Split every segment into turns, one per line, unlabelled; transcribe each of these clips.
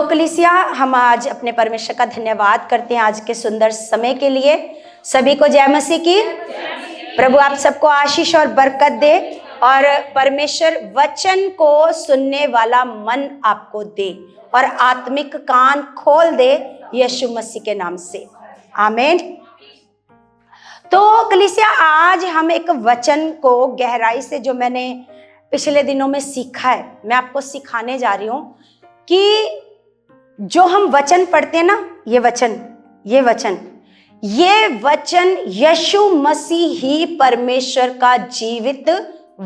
कलीसिया, हम आज अपने परमेश्वर का धन्यवाद करते हैं आज के सुंदर समय के लिए। सभी को जय मसीह की। प्रभु आप सबको आशीष और बरकत दे और परमेश्वर वचन को सुनने वाला मन आपको दे और आत्मिक कान खोल दे यीशु मसीह के नाम से, आमीन। तो कलीसिया, आज हम एक वचन को गहराई से, जो मैंने पिछले दिनों में सीखा है, मैं आपको सिखाने जा रही हूं कि जो हम वचन पढ़ते हैं ना, ये वचन यीशु मसीह ही परमेश्वर का जीवित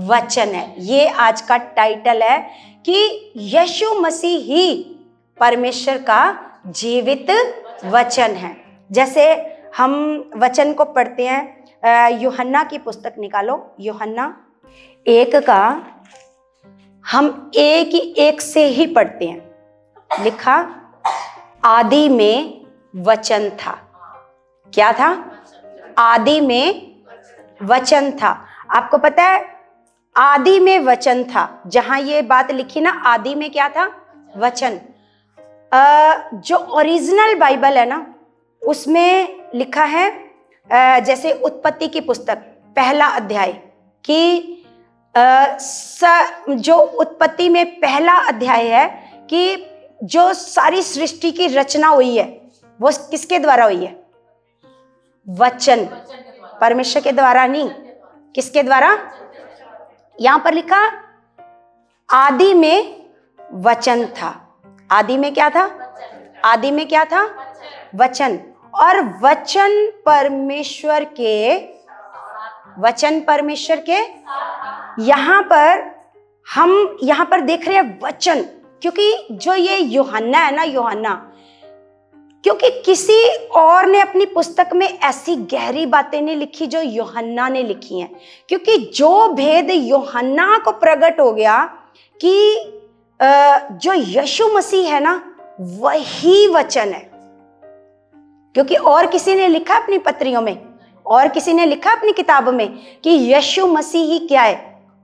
वचन है। ये आज का टाइटल है कि यीशु मसीह ही परमेश्वर का जीवित वचन है। जैसे हम वचन को पढ़ते हैं, यूहन्ना की पुस्तक निकालो, यूहन्ना 1 का हम एक से ही पढ़ते हैं। लिखा, आदि में वचन था। क्या था? आदि में वचन था। आपको पता है, आदि में वचन था। जहां ये बात लिखी ना, आदि में क्या था? वचन। जो ओरिजिनल बाइबल है ना, उसमें लिखा है, जैसे उत्पत्ति की पुस्तक 1 अध्याय कि जो उत्पत्ति में 1 अध्याय है कि जो सारी सृष्टि की रचना हुई है वो किसके द्वारा हुई है? वचन। परमेश्वर के द्वारा नहीं, किसके द्वारा? यहां पर लिखा, आदि में वचन था। आदि में क्या था? आदि में क्या था? वचन। और वचन परमेश्वर के यहां पर हम यहां पर देख रहे हैं वचन, क्योंकि जो ये यूहन्ना है ना, यूहन्ना, क्योंकि किसी और ने अपनी पुस्तक में ऐसी गहरी बातें नहीं लिखी जो यूहन्ना ने लिखी हैं। क्योंकि जो भेद यूहन्ना को प्रकट हो गया कि जो यीशु मसीह है ना, वही वचन है। क्योंकि और किसी ने लिखा अपनी पत्रियों में, और किसी ने लिखा अपनी किताबों में कि यीशु मसीह ही क्या है?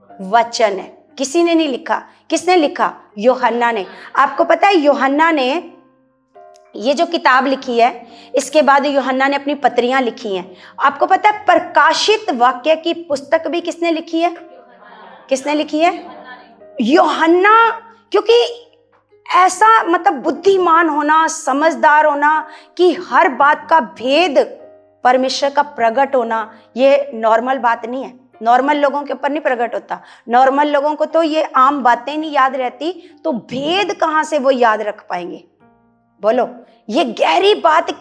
वचन है। किसी ने नहीं लिखा। किसने लिखा? यूहन्ना ने। आपको पता है, यूहन्ना ने ये जो किताब लिखी है, इसके बाद यूहन्ना ने अपनी पत्रियां लिखी हैं। आपको पता है, प्रकाशित वाक्य की पुस्तक भी किसने लिखी है? किसने लिखी है? यूहन्ना। क्योंकि ऐसा मतलब बुद्धिमान होना, समझदार होना कि हर बात का भेद परमेश्वर का प्रकट होना, ये नॉर्मल बात नहीं है। नॉर्मल लोगों के ऊपर नहीं प्रकट होता। नॉर्मल लोगों को तो ये आम बातें नहीं याद रहती, तो भेद कहां से वो याद रख पाएंगे? बोलो, ये गहरी बात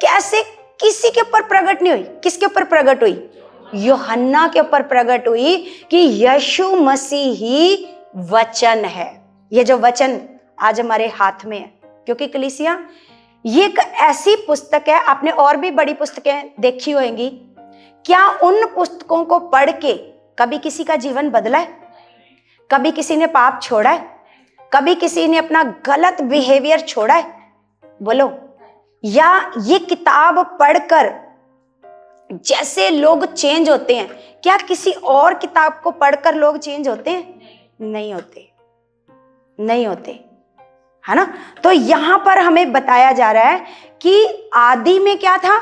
कैसे किसी के ऊपर प्रकट नहीं हुई? किसके ऊपर प्रकट हुई? यूहन्ना के ऊपर प्रकट हुई कि यीशु मसीह ही वचन है। ये जो वचन आज हमारे हाथ में है, क्योंकि कलीसिया, ये एक ऐसी पुस्तक है, आपने और भी बड़ी पुस्तकें देखी होंगी, क्या उन पुस्तकों को पढ़ के कभी किसी का जीवन बदला है? कभी किसी ने पाप छोड़ा है? कभी किसी ने अपना गलत बिहेवियर छोड़ा है? बोलो। या ये किताब पढ़कर जैसे लोग चेंज होते हैं, क्या किसी और किताब को पढ़कर लोग चेंज होते हैं? नहीं होते, नहीं होते, है ना। तो यहां पर हमें बताया जा रहा है कि आदि में क्या था?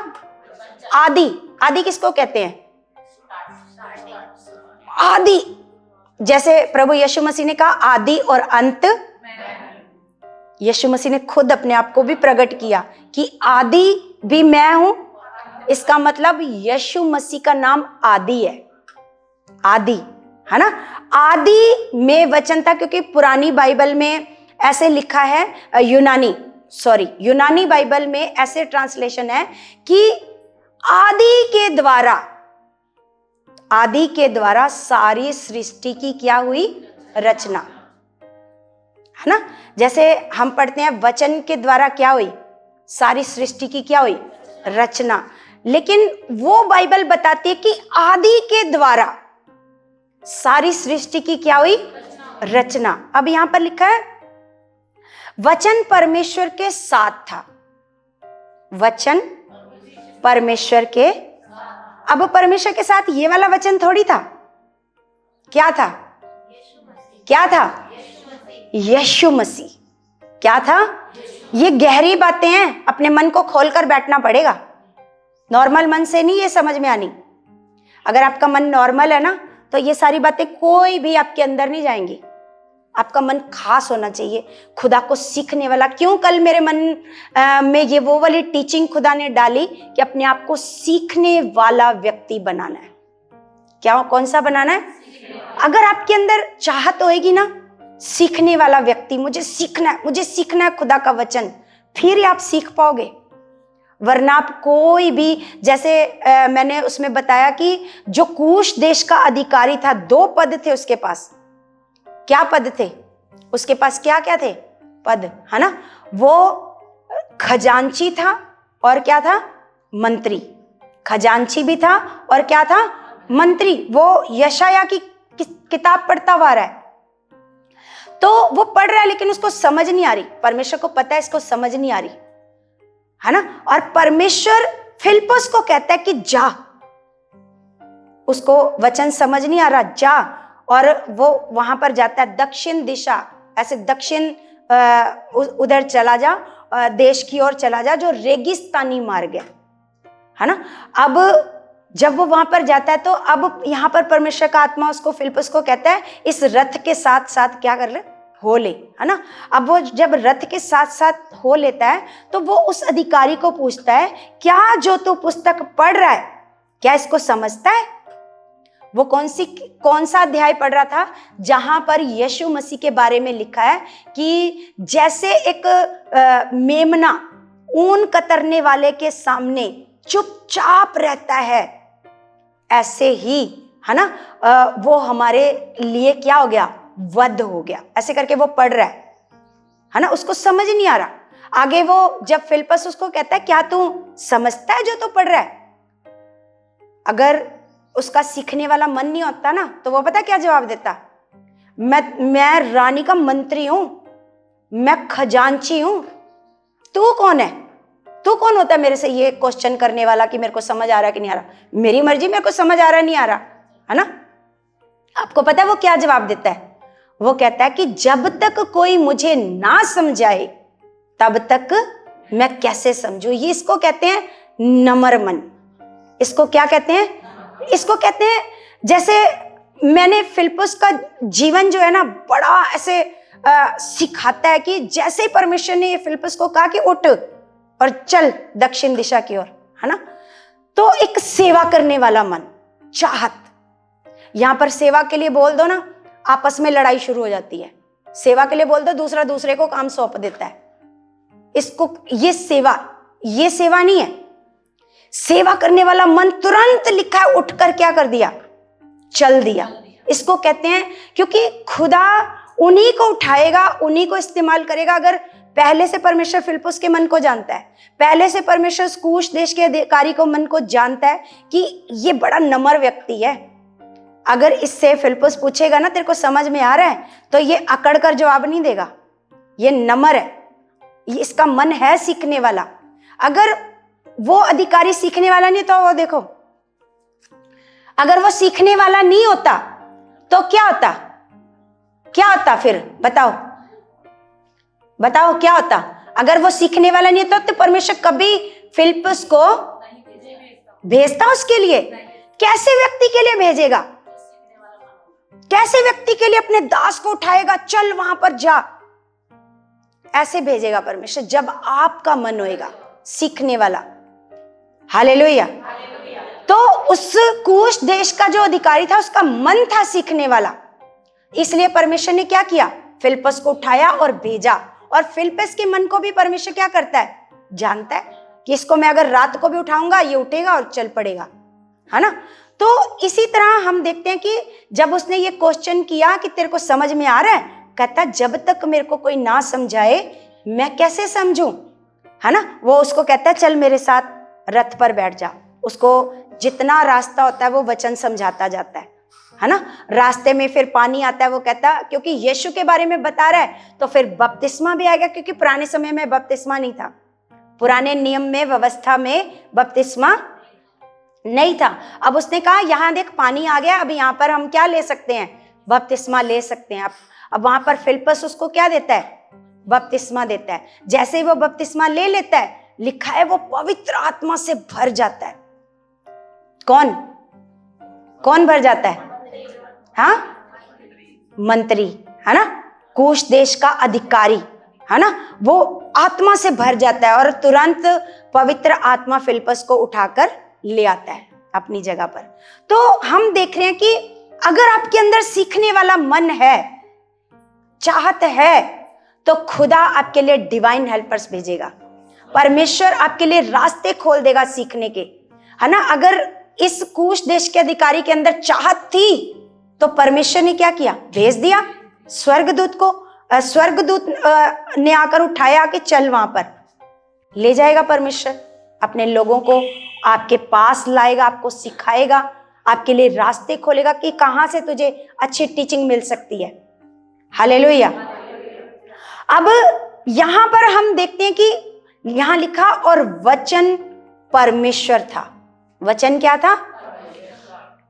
आदि किसको कहते हैं? आदि। जैसे प्रभु यीशु मसीह ने कहा, आदि और अंत। यीशु मसीह ने खुद अपने आप को भी प्रकट किया कि आदि भी मैं हूं। इसका मतलब यीशु मसीह का नाम आदि है। आदि, है ना। आदि में वचन था, क्योंकि पुरानी बाइबल में ऐसे लिखा है, यूनानी बाइबल में ऐसे ट्रांसलेशन है कि आदि के द्वारा सारी सृष्टि की क्या हुई? रचना, है ना। जैसे हम पढ़ते हैं, वचन के द्वारा क्या हुई? सारी सृष्टि की क्या हुई? रचना। लेकिन वो बाइबल बताती है कि आदि के द्वारा सारी सृष्टि की क्या हुई? रचना। अब यहां पर लिखा है, वचन परमेश्वर के साथ था। वचन परमेश्वर के, अब परमेश्वर के साथ ये वाला वचन थोड़ी था। क्या था? क्या था? यीशु मसीह। क्या था? ये गहरी बातें हैं, अपने मन को खोलकर बैठना पड़ेगा। नॉर्मल मन से नहीं ये समझ में आनी। अगर आपका मन नॉर्मल है ना तो ये सारी बातें कोई भी आपके अंदर नहीं जाएंगी। आपका मन खास होना चाहिए, खुदा को सीखने वाला। क्यों कल मेरे मन में ये वो वाली टीचिंग खुदा ने डाली कि अपने आप को सीखने वाला व्यक्ति बनाना है। क्या, कौन सा बनाना है? अगर आपके अंदर चाहत होएगी ना, सीखने वाला व्यक्ति, मुझे सीखना है खुदा का वचन, फिर ही आप सीख पाओगे। वरना आप कोई भी, जैसे मैंने उसमें बताया कि जो कूश देश का अधिकारी था, 2 पद थे उसके पास। क्या पद थे उसके पास? क्या क्या थे पद, है ना? वो खजांची था और क्या था? मंत्री। खजांची भी था और क्या था? मंत्री। वो यशाया की किताब पढ़ता हुआ रहा है, तो वो पढ़ रहा है लेकिन उसको समझ नहीं आ रही। परमेश्वर को पता है इसको समझ नहीं आ रही, है ना? और परमेश्वर फिलिप्पुस को कहता है कि जा, उसको वचन समझ नहीं आ रहा, जा। और वो वहां पर जाता है, दक्षिण दिशा, ऐसे दक्षिण उधर चला जा, देश की ओर चला जा जो रेगिस्तानी मार्ग है ना। अब जब वो वहां पर जाता है तो अब यहाँ पर परमेश्वर का आत्मा उसको, फिलिप्पुस को कहता है इस रथ के साथ साथ क्या कर ले, हो ले, है ना। अब वो जब रथ के साथ साथ हो लेता है तो वो उस अधिकारी को पूछता है, क्या जो तू पुस्तक पढ़ रहा है क्या इसको समझता है? वो कौन सा अध्याय पढ़ रहा था जहां पर यीशु मसीह के बारे में लिखा है कि जैसे एक मेमना ऊन कतरने वाले के सामने चुपचाप रहता है, ऐसे ही, है ना, वो हमारे लिए क्या हो गया, वध हो गया। ऐसे करके वो पढ़ रहा है ना, उसको समझ नहीं आ रहा। आगे वो जब फिलिप्पुस उसको कहता है क्या तू समझता है जो तू पढ़ रहा है? अगर उसका सीखने वाला मन नहीं होता ना तो वो पता क्या जवाब देता, मैं रानी का मंत्री हूं, मैं खजांची हूं, तू कौन है? तू कौन होता है मेरे से ये क्वेश्चन करने वाला कि मेरे को समझ आ रहा है कि नहीं आ रहा? मेरी मर्जी, मेरे को समझ आ रहा नहीं आ रहा, है ना। आपको पता है वो क्या जवाब देता है? वो कहता है कि जब तक कोई मुझे ना समझाए तब तक मैं कैसे समझूं। ये इसको कहते हैं नम्र मन। इसको क्या कहते हैं? इसको कहते हैं, जैसे मैंने फिलिप्पुस का जीवन जो है ना बड़ा ऐसे सिखाता है कि जैसे परमेश्वर ने फिलिप्पुस को कहा कि उठ और चल दक्षिण दिशा की ओर, है ना, तो एक सेवा करने वाला मन, चाहत। यहां पर सेवा के लिए बोल दो ना, आपस में लड़ाई शुरू हो जाती है। सेवा के लिए बोल दो, दूसरा दूसरे को काम सौंप देता है। इसको ये सेवा नहीं है। सेवा करने वाला मन तुरंत लिखा है उठकर क्या कर दिया, चल दिया। इसको कहते हैं, क्योंकि खुदा उन्हीं को उठाएगा, उन्हीं को इस्तेमाल करेगा। अगर पहले से परमेश्वर फिलिप्पुस के मन को जानता है, पहले से परमेश्वर कूश देश के अधिकारी को मन को जानता है कि ये बड़ा नम्र व्यक्ति है, अगर इससे फिलिप्पुस पूछेगा ना तेरे को समझ में आ रहा है, तो ये अकड़ कर जवाब नहीं देगा। ये नम्र है, ये इसका मन है सीखने वाला। अगर वो अधिकारी सीखने वाला नहीं तो वो देखो, अगर वो सीखने वाला नहीं होता तो क्या होता फिर? बताओ क्या होता? अगर वो सीखने वाला नहीं होता तो परमेश्वर कभी फिलिप्पुस को भेजता उसके लिए? कैसे व्यक्ति के लिए भेजेगा? कैसे व्यक्ति के लिए अपने दास को उठाएगा, चल वहां पर जा? ऐसे भेजेगा परमेश्वर जब आपका मन होएगा सीखने वाला। हालेलुया। तो उस कूश देश का जो अधिकारी था उसका मन था सीखने वाला, इसलिए परमेश्वर ने क्या किया, फिलिप्पुस को उठाया और भेजा। और फिलिप्पुस के मन को भी परमेश्वर क्या करता है, जानता है कि इसको मैं अगर रात को भी उठाऊंगा ये उठेगा और चल पड़ेगा, है ना। तो इसी तरह हम देखते हैं कि जब उसने ये क्वेश्चन किया कि तेरे को समझ में आ रहा है, कहता जब तक मेरे को कोई ना समझाए मैं कैसे समझूं, है ना। वो उसको कहता है चल मेरे साथ रथ पर बैठ जा। उसको जितना रास्ता होता है वो वचन समझाता जाता है ना। रास्ते में फिर पानी आता है, वो कहता क्योंकि यीशु के बारे में बता रहा है तो फिर बपतिस्मा भी आएगा, क्योंकि पुराने समय में बपतिस्मा नहीं था, पुराने नियम में, व्यवस्था में बपतिस्मा नहीं था। अब उसने कहा यहाँ देख पानी आ गया, अब यहाँ पर हम क्या ले सकते हैं, बपतिस्मा ले सकते हैं। अब वहां पर फिलिप्पुस उसको क्या देता है, बपतिस्मा देता है। जैसे ही वो बपतिस्मा ले लेता है, लिखा है वो पवित्र आत्मा से भर जाता है। कौन कौन भर जाता है? हाँ, मंत्री, है ना, कूश देश का अधिकारी, है ना, वो आत्मा से भर जाता है और तुरंत पवित्र आत्मा फिलिप्पस को उठाकर ले आता है अपनी जगह पर। तो हम देख रहे हैं कि अगर आपके अंदर सीखने वाला मन है, चाहत है, तो खुदा आपके लिए डिवाइन हेल्पर्स भेजेगा। परमेश्वर आपके लिए रास्ते खोल देगा सीखने के, है ना। अगर इस कूश देश के अधिकारी के अंदर चाहत थी तो परमेश्वर ने क्या किया? भेज दिया स्वर्गदूत को। स्वर्गदूत ने आकर उठाया कि चल वहां पर ले जाएगा। परमेश्वर अपने लोगों को आपके पास लाएगा, आपको सिखाएगा, आपके लिए रास्ते खोलेगा कि कहां से तुझे अच्छी टीचिंग मिल सकती है। हालेलुया। अब यहां पर हम देखते हैं कि यहां लिखा और वचन परमेश्वर था। वचन क्या था?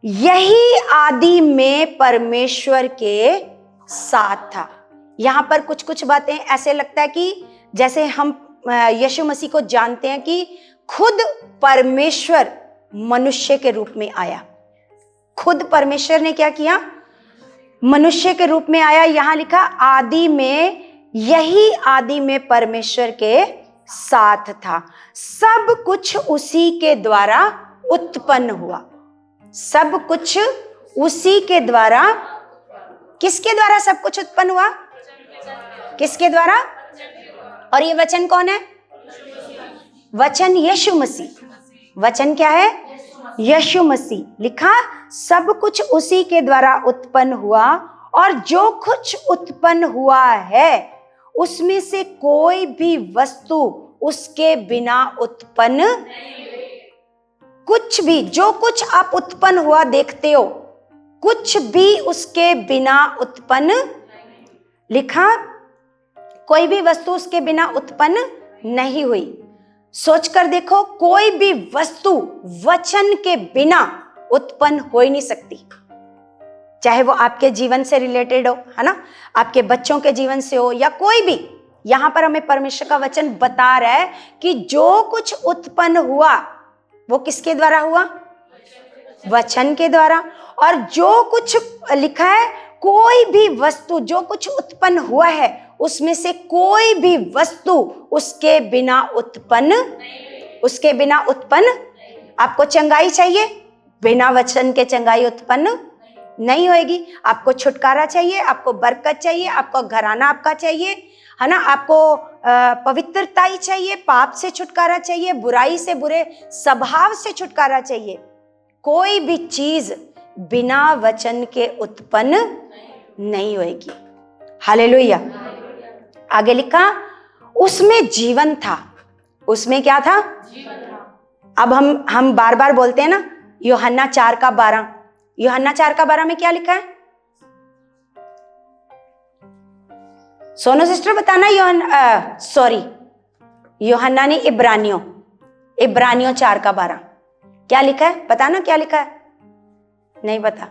यही आदि में परमेश्वर के साथ था। यहां पर कुछ कुछ बातें ऐसे लगता है कि जैसे हम यीशु मसीह को जानते हैं कि खुद परमेश्वर मनुष्य के रूप में आया। खुद परमेश्वर ने क्या किया? मनुष्य के रूप में आया। यहां लिखा आदि में, यही आदि में परमेश्वर के साथ था। सब कुछ उसी के द्वारा उत्पन्न हुआ। सब कुछ उसी के द्वारा, किसके द्वारा सब कुछ उत्पन्न हुआ? किसके द्वारा? और ये वचन कौन है? वचन यीशु मसीह। वचन क्या है? यीशु मसीह। लिखा सब कुछ उसी के द्वारा उत्पन्न हुआ और जो कुछ उत्पन्न हुआ है उसमें से कोई भी वस्तु उसके बिना उत्पन्न, कुछ भी, जो कुछ आप उत्पन्न हुआ देखते हो, कुछ भी उसके बिना उत्पन्न, लिखा कोई भी वस्तु उसके बिना उत्पन्न नहीं हुई। सोच कर देखो, कोई भी वस्तु वचन के बिना उत्पन्न हो ही नहीं सकती। चाहे वो आपके जीवन से रिलेटेड हो, है ना, आपके बच्चों के जीवन से हो या कोई भी। यहां पर हमें परमेश्वर का वचन बता रहा है कि जो कुछ उत्पन्न हुआ वो किसके द्वारा हुआ? वचन के द्वारा। और जो कुछ लिखा है, कोई भी वस्तु, जो कुछ उत्पन्न हुआ है उसमें से कोई भी वस्तु उसके बिना उत्पन्न, उसके बिना उत्पन्न। आपको चंगाई चाहिए, बिना वचन के चंगाई उत्पन्न नहीं होएगी। आपको छुटकारा चाहिए, आपको बरकत चाहिए, आपको घराना आपका चाहिए, है ना, आपको पवित्रता ही चाहिए, पाप से छुटकारा चाहिए, बुराई से, बुरे स्वभाव से छुटकारा चाहिए। कोई भी चीज बिना वचन के उत्पन्न नहीं होएगी। हालेलुया। आगे लिखा उसमें जीवन था। उसमें क्या था? अब हम बार बार बोलते हैं ना, यूहन्ना 4:12। यूहन्ना 4:12 में क्या लिखा है? सोनो सिस्टर बताना। यूहन्ना ने इब्रानियों 4:12 क्या लिखा है? बताना क्या लिखा है? नहीं पता?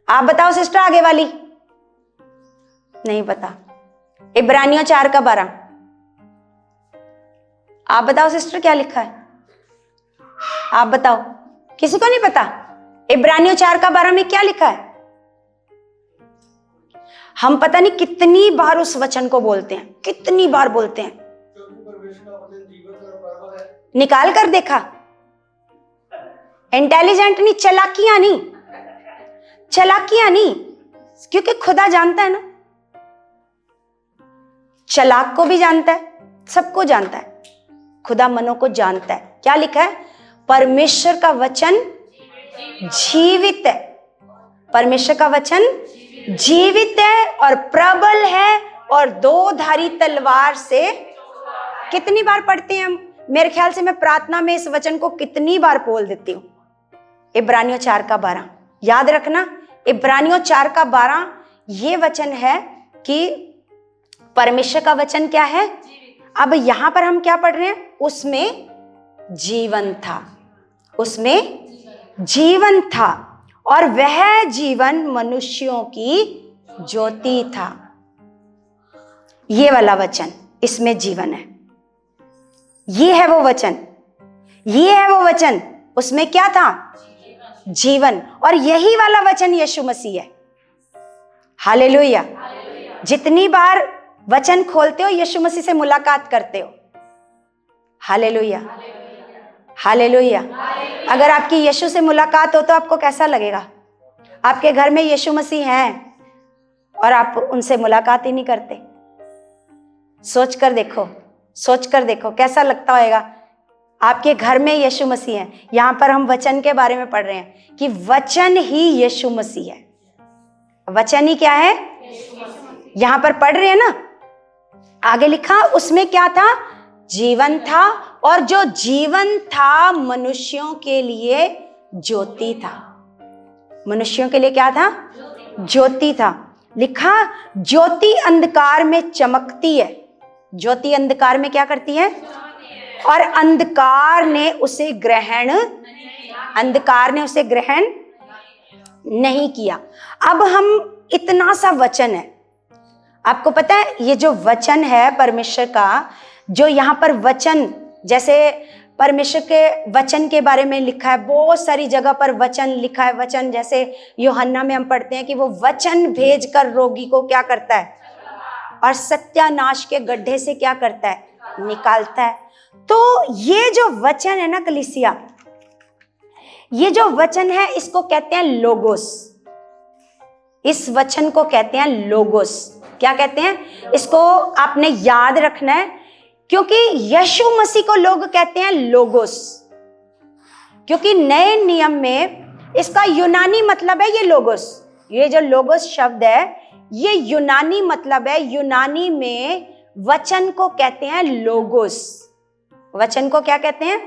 आप बताओ सिस्टर, आगे वाली। नहीं पता? इब्रानियों 4:12 आप बताओ सिस्टर, क्या लिखा है? आप बताओ, किसी को नहीं पता? इब्रानियों 4:12 में क्या लिखा है? हम पता नहीं कितनी बार उस वचन को बोलते हैं, कितनी बार बोलते हैं। निकाल कर देखा? इंटेलिजेंट नहीं, चालाकियां नहीं, चालाकियां नहीं, क्योंकि खुदा जानता है ना, चालाक को भी जानता है, सबको जानता है। खुदा मनों को जानता है। क्या लिखा है? परमेश्वर का वचन जीवित है। परमेश्वर का वचन जीवित है और प्रबल है और दो-धारी तलवार से। कितनी बार पढ़ते हैं हम? मेरे ख्याल से मैं प्रार्थना में इस वचन को कितनी बार बोल देती हूं। इब्रानियों 4:12 याद रखना। इब्रानियों 4:12 ये वचन है कि परमेश्वर का वचन क्या है? अब यहां पर हम क्या पढ़ रहे हैं? उसमें जीवन था, उसमें जीवन था और वह जीवन मनुष्यों की ज्योति था। ये वाला वचन इसमें जीवन है। ये है वो वचन, ये है वो वचन, उसमें क्या था? जीवन। और यही वाला वचन यीशु मसीह है। हालेलुया। जितनी बार वचन खोलते हो यीशु मसीह से मुलाकात करते हो। Hallelujah, hallelujah. अगर आपकी यीशु से मुलाकात हो तो आपको कैसा लगेगा? आपके घर में यीशु मसीह हैं और आप उनसे मुलाकात ही नहीं करते। सोच कर देखो, सोच कर देखो कैसा लगता होगा। आपके घर में यीशु मसीह हैं। यहां पर हम वचन के बारे में पढ़ रहे हैं कि वचन ही यीशु मसीह है। वचन ही क्या है? यहां पर पढ़ रहे हैं ना, आगे लिखा उसमें क्या था? जीवन था, और जो जीवन था मनुष्यों के लिए ज्योति था। मनुष्यों के लिए क्या था? ज्योति था। लिखा ज्योति अंधकार में चमकती है। ज्योति अंधकार में क्या करती है? और अंधकार ने उसे ग्रहण नहीं किया। अब हम इतना सा वचन है, आपको पता है ये जो वचन है परमेश्वर का, जो यहाँ पर वचन, जैसे परमेश्वर के वचन के बारे में लिखा है, बहुत सारी जगह पर वचन लिखा है। वचन जैसे यूहन्ना में हम पढ़ते हैं कि वो वचन भेजकर रोगी को क्या करता है? और सत्यानाश के गड्ढे से क्या करता है? निकालता है। तो ये जो वचन है ना कलीसिया, ये जो वचन है इसको कहते हैं लोगोस। इस वचन को कहते हैं लोगोस। क्या कहते हैं? इसको आपने याद रखना है, क्योंकि यीशु मसीह को लोग कहते हैं लोगोस, क्योंकि नए नियम में इसका यूनानी मतलब है ये लोगोस। ये जो लोगोस शब्द है ये यूनानी मतलब है। यूनानी में वचन को कहते हैं लोगोस। वचन को क्या कहते हैं?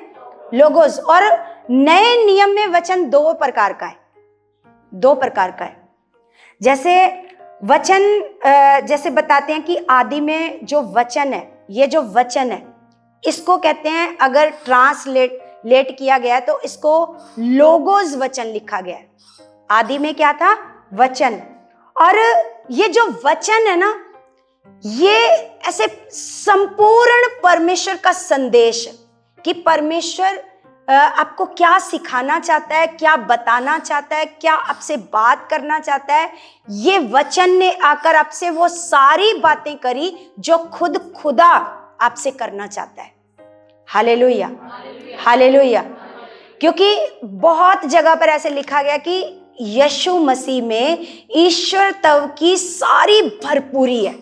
लोगोस। और नए नियम में वचन दो प्रकार का है, दो प्रकार का है। जैसे वचन जैसे बताते हैं कि आदि में जो वचन है, ये जो वचन है इसको कहते हैं, अगर ट्रांसलेट किया गया तो इसको लोगोस वचन लिखा गया है। आदि में क्या था? वचन। और ये जो वचन है ना, ये ऐसे संपूर्ण परमेश्वर का संदेश कि परमेश्वर आपको क्या सिखाना चाहता है, क्या बताना चाहता है, क्या आपसे बात करना चाहता है। ये वचन ने आकर आपसे वो सारी बातें करी जो खुद खुदा आपसे करना चाहता है। Hallelujah, hallelujah. क्योंकि बहुत जगह पर ऐसे लिखा गया कि यीशु मसीह में ईश्वर तत्व की सारी भरपूरी है।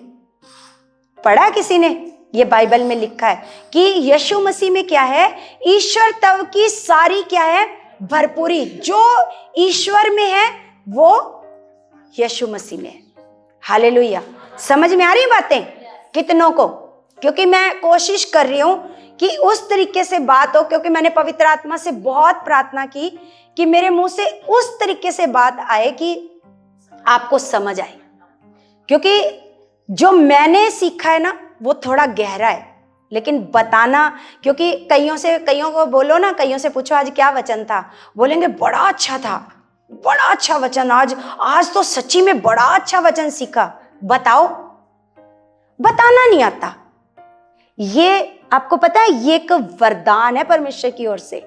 पढ़ा किसी ने? ये बाइबल में लिखा है कि यीशु मसीह में क्या है? ईश्वर तत्व की सारी क्या है? भरपूरी। जो ईश्वर में है वो यीशु मसीह में है। हालेलुया। समझ में आ रही बातें कितनों को? क्योंकि मैं कोशिश कर रही हूं कि उस तरीके से बात हो, क्योंकि मैंने पवित्र आत्मा से बहुत प्रार्थना की कि मेरे मुंह से उस तरीके से बात आए कि आपको समझ आए। क्योंकि जो मैंने सीखा है ना वो थोड़ा गहरा है, लेकिन बताना, क्योंकि कईयों को बोलो ना, कईयों से पूछो आज क्या वचन था, बोलेंगे बड़ा अच्छा था, बड़ा अच्छा वचन, आज तो सच्ची में बड़ा अच्छा वचन सीखा। बताओ, बताना नहीं आता। ये आपको पता है ये एक वरदान है परमेश्वर की ओर से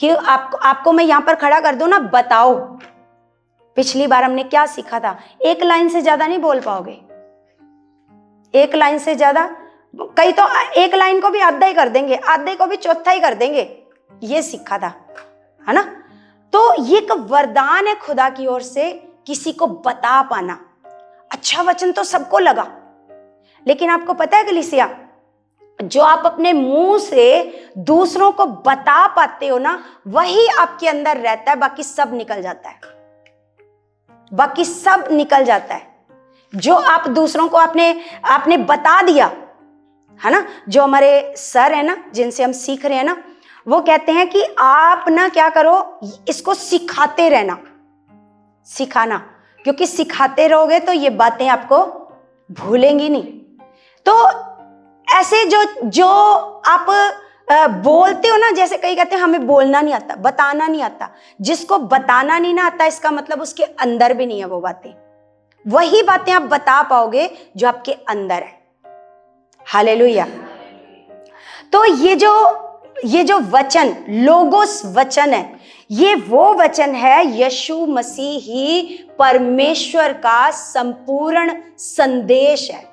कि आपको मैं यहां पर खड़ा कर दूं ना, बताओ। पिछली बार हमने क्या सीखा था? एक लाइन से ज्यादा नहीं बोल पाओगे, एक लाइन से ज्यादा। कई तो एक लाइन को भी आधा ही कर देंगे, आधे को भी चौथा ही कर देंगे। ये सीखा था, है ना? तो ये एक वरदान है खुदा की ओर से किसी को बता पाना। अच्छा वचन तो सबको लगा, लेकिन आपको पता है कलीसिया, जो आप अपने मुंह से दूसरों को बता पाते हो ना, वही आपके अंदर रहता है, बाकी सब निकल जाता है। बाकी सब निकल जाता है। जो आप दूसरों को आपने बता दिया, है ना? जो हमारे सर है ना, जिनसे हम सीख रहे हैं ना, वो कहते हैं कि आप ना क्या करो, इसको सिखाते रहना, सिखाना, क्योंकि सिखाते रहोगे तो ये बातें आपको भूलेंगी नहीं। तो ऐसे जो आप बोलते हो ना, जैसे कई कहते हैं हमें बोलना नहीं आता, बताना नहीं आता। जिसको बताना नहीं ना आता, इसका मतलब उसके अंदर भी नहीं है वो बातें। वही बातें आप बता पाओगे जो आपके अंदर है। हालेलुया। तो ये जो वचन लोगोस वचन है, ये वो वचन है, यीशु मसीह ही परमेश्वर का संपूर्ण संदेश है।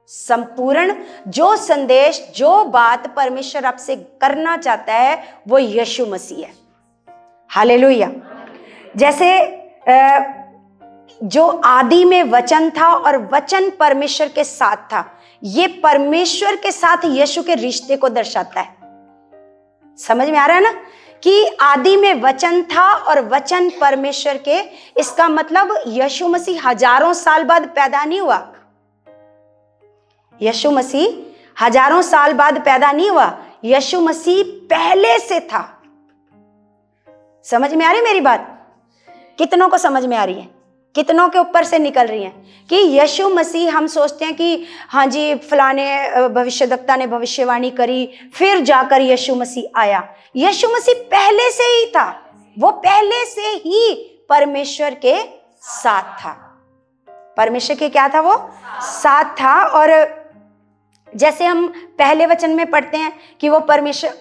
संपूर्ण जो संदेश, जो बात परमेश्वर आपसे करना चाहता है, वो यीशु मसीह है। हालेलुया। जैसे जो आदि में वचन था और वचन परमेश्वर के साथ था, ये परमेश्वर के साथ यीशु के रिश्ते को दर्शाता है। समझ में आ रहा है ना कि आदि में वचन था और वचन परमेश्वर के, इसका मतलब यीशु मसीह हजारों साल बाद पैदा नहीं हुआ। यीशु मसीह हजारों साल बाद पैदा नहीं हुआ, यीशु मसीह पहले से था। समझ में आ रही मेरी बात? कितनों को समझ में आ रही है? कितनों के ऊपर से निकल रही है कि यीशु मसीह, हम सोचते हैं कि हाँ जी फलाने भविष्यद्वक्ता ने भविष्यवाणी करी, फिर जाकर यीशु मसीह आया। यीशु मसीह पहले से ही था, वो पहले से ही परमेश्वर के साथ था। परमेश्वर के क्या था? वो साथ था। और जैसे हम पहले वचन में पढ़ते हैं कि वो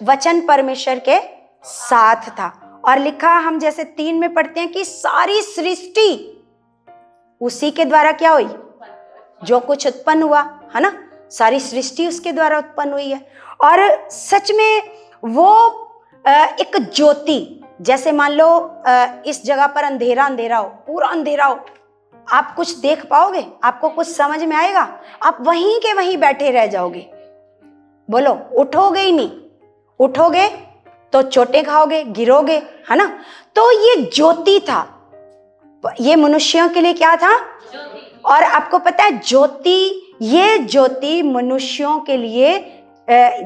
वचन परमेश्वर के साथ था, और लिखा हम जैसे 3 में पढ़ते हैं कि सारी सृष्टि उसी के द्वारा क्या हुई, जो कुछ उत्पन्न हुआ है ना, सारी सृष्टि उसके द्वारा उत्पन्न हुई है। और सच में वो एक ज्योति, जैसे मान लो इस जगह पर अंधेरा अंधेरा हो, पूरा अंधेरा हो, आप कुछ देख पाओगे? आपको कुछ समझ में आएगा? आप वहीं के वहीं बैठे रह जाओगे। बोलो, उठोगे ही नहीं। उठोगे तो चोटें खाओगे, गिरोगे, है ना। तो ये ज्योति था, ये मनुष्यों के लिए क्या था? और आपको पता है ज्योति, ये ज्योति मनुष्यों के लिए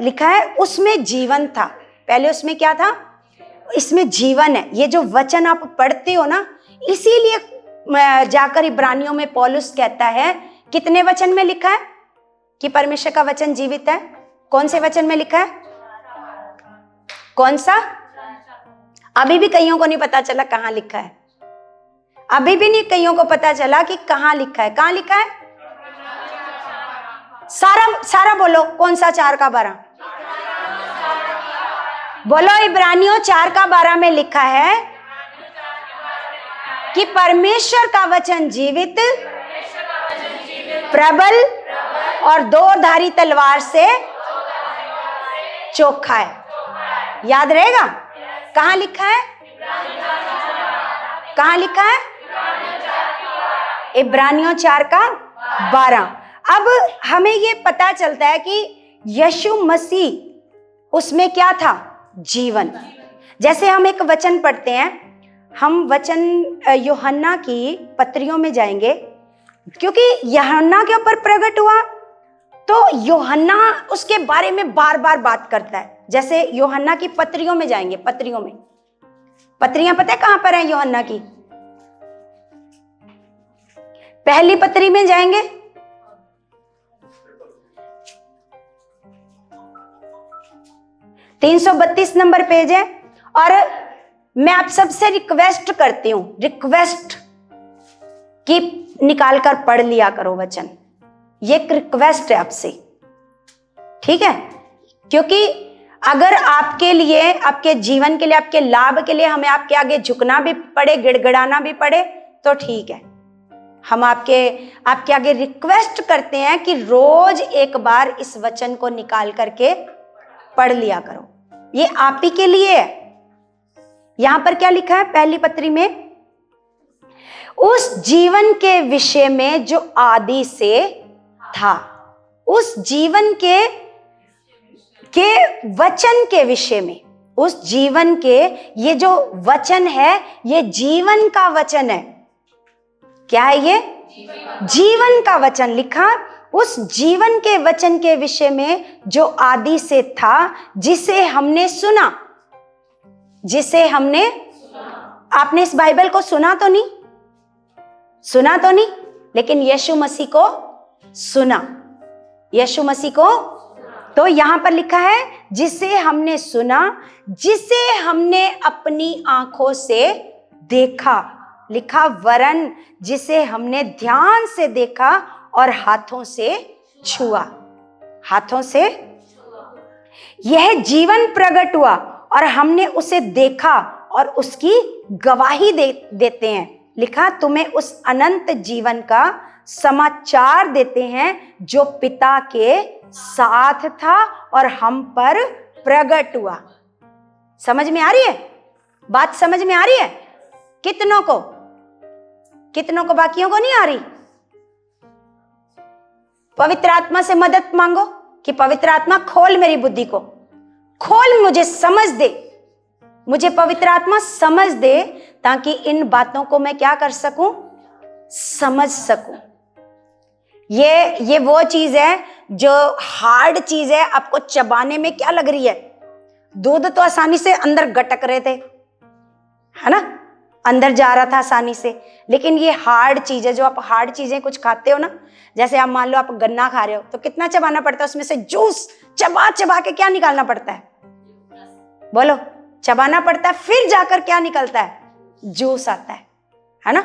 लिखा है उसमें जीवन था। पहले उसमें क्या था? इसमें जीवन है। ये जो वचन आप पढ़ते हो ना, इसीलिए जाकर इब्रानियों में पौलुस कहता है, कितने वचन में लिखा है कि परमेश्वर का वचन जीवित है? कौन से वचन में लिखा है? कौन सा? अभी भी कईयों को नहीं पता चला कहां लिखा है। अभी भी नहीं कईयों को पता चला कि कहां लिखा है। कहां लिखा है? सारा बोलो, कौन सा? 4 का 12 बोलो। इब्रानियों 4 का 12 में लिखा है कि परमेश्वर का वचन जीवित, प्रबल और 2 धारी तलवार से चोखा है। याद रहेगा? कहां लिखा है? कहां लिखा है? इब्रानियों 4 का 12। अब हमें ये पता चलता है कि यीशु मसीह, उसमें क्या था? जीवन। जैसे हम एक वचन पढ़ते हैं, हम वचन यूहन्ना की पत्रियों में जाएंगे, क्योंकि यूहन्ना के ऊपर प्रकट हुआ, तो यूहन्ना उसके बारे में बार बार बात करता है। जैसे यूहन्ना की पत्रियों में जाएंगे, पत्रियों में, पत्रियां पता है कहां पर है यूहन्ना की? पहली पत्री में जाएंगे, तीन 332 नंबर पेज है। और मैं आप सबसे रिक्वेस्ट करती हूं, रिक्वेस्ट कि निकाल कर पढ़ लिया करो वचन। ये एक रिक्वेस्ट है आपसे, ठीक है? क्योंकि अगर आपके लिए, आपके जीवन के लिए, आपके लाभ के लिए हमें आपके आगे झुकना भी पड़े, गिड़गिड़ाना भी पड़े, तो ठीक है। हम आपके आगे रिक्वेस्ट करते हैं कि रोज एक बार इस वचन को निकाल करके पढ़ लिया करो। ये आप ही के लिए है। यहां पर क्या लिखा है पहली पत्री में? उस जीवन के विषय में जो आदि से था, उस जीवन के वचन के विषय में, उस जीवन के, ये जो वचन है ये जीवन का वचन है। क्या है ये? जीवन का वचन। लिखा उस जीवन के वचन के विषय में जो आदि से था, जिसे हमने सुना। जिसे हमने, आपने इस बाइबल को सुना तो नहीं, सुना तो नहीं, लेकिन यीशु मसीह को सुना, यीशु मसीह को। तो यहां पर लिखा है जिसे हमने सुना, जिसे हमने अपनी आंखों से देखा। लिखा वरन जिसे हमने ध्यान से देखा और हाथों से छुआ। हाथों से यह जीवन प्रकट हुआ और हमने उसे देखा और उसकी गवाही देते हैं। लिखा, तुम्हें उस अनंत जीवन का समाचार देते हैं जो पिता के साथ था और हम पर प्रकट हुआ। समझ में आ रही है बात? समझ में आ रही है? कितनों को बाकियों को नहीं आ रही? पवित्र आत्मा से मदद मांगो कि पवित्र आत्मा खोल मेरी बुद्धि को, खोल, मुझे समझ दे, मुझे पवित्र आत्मा समझ दे, ताकि इन बातों को मैं क्या कर सकूं? समझ सकूं। ये वो चीज है जो हार्ड चीज है। आपको चबाने में क्या लग रही है? दूध तो आसानी से अंदर गटक रहे थे, है ना, अंदर जा रहा था आसानी से, लेकिन ये हार्ड चीज है। जो आप हार्ड चीजें कुछ खाते हो ना, जैसे आप मान लो आप गन्ना खा रहे हो, तो कितना चबाना पड़ता है? उसमें से जूस चबा चबा के क्या निकालना पड़ता है? बोलो, चबाना पड़ता है, फिर जाकर क्या निकलता है? जूस आता है ना।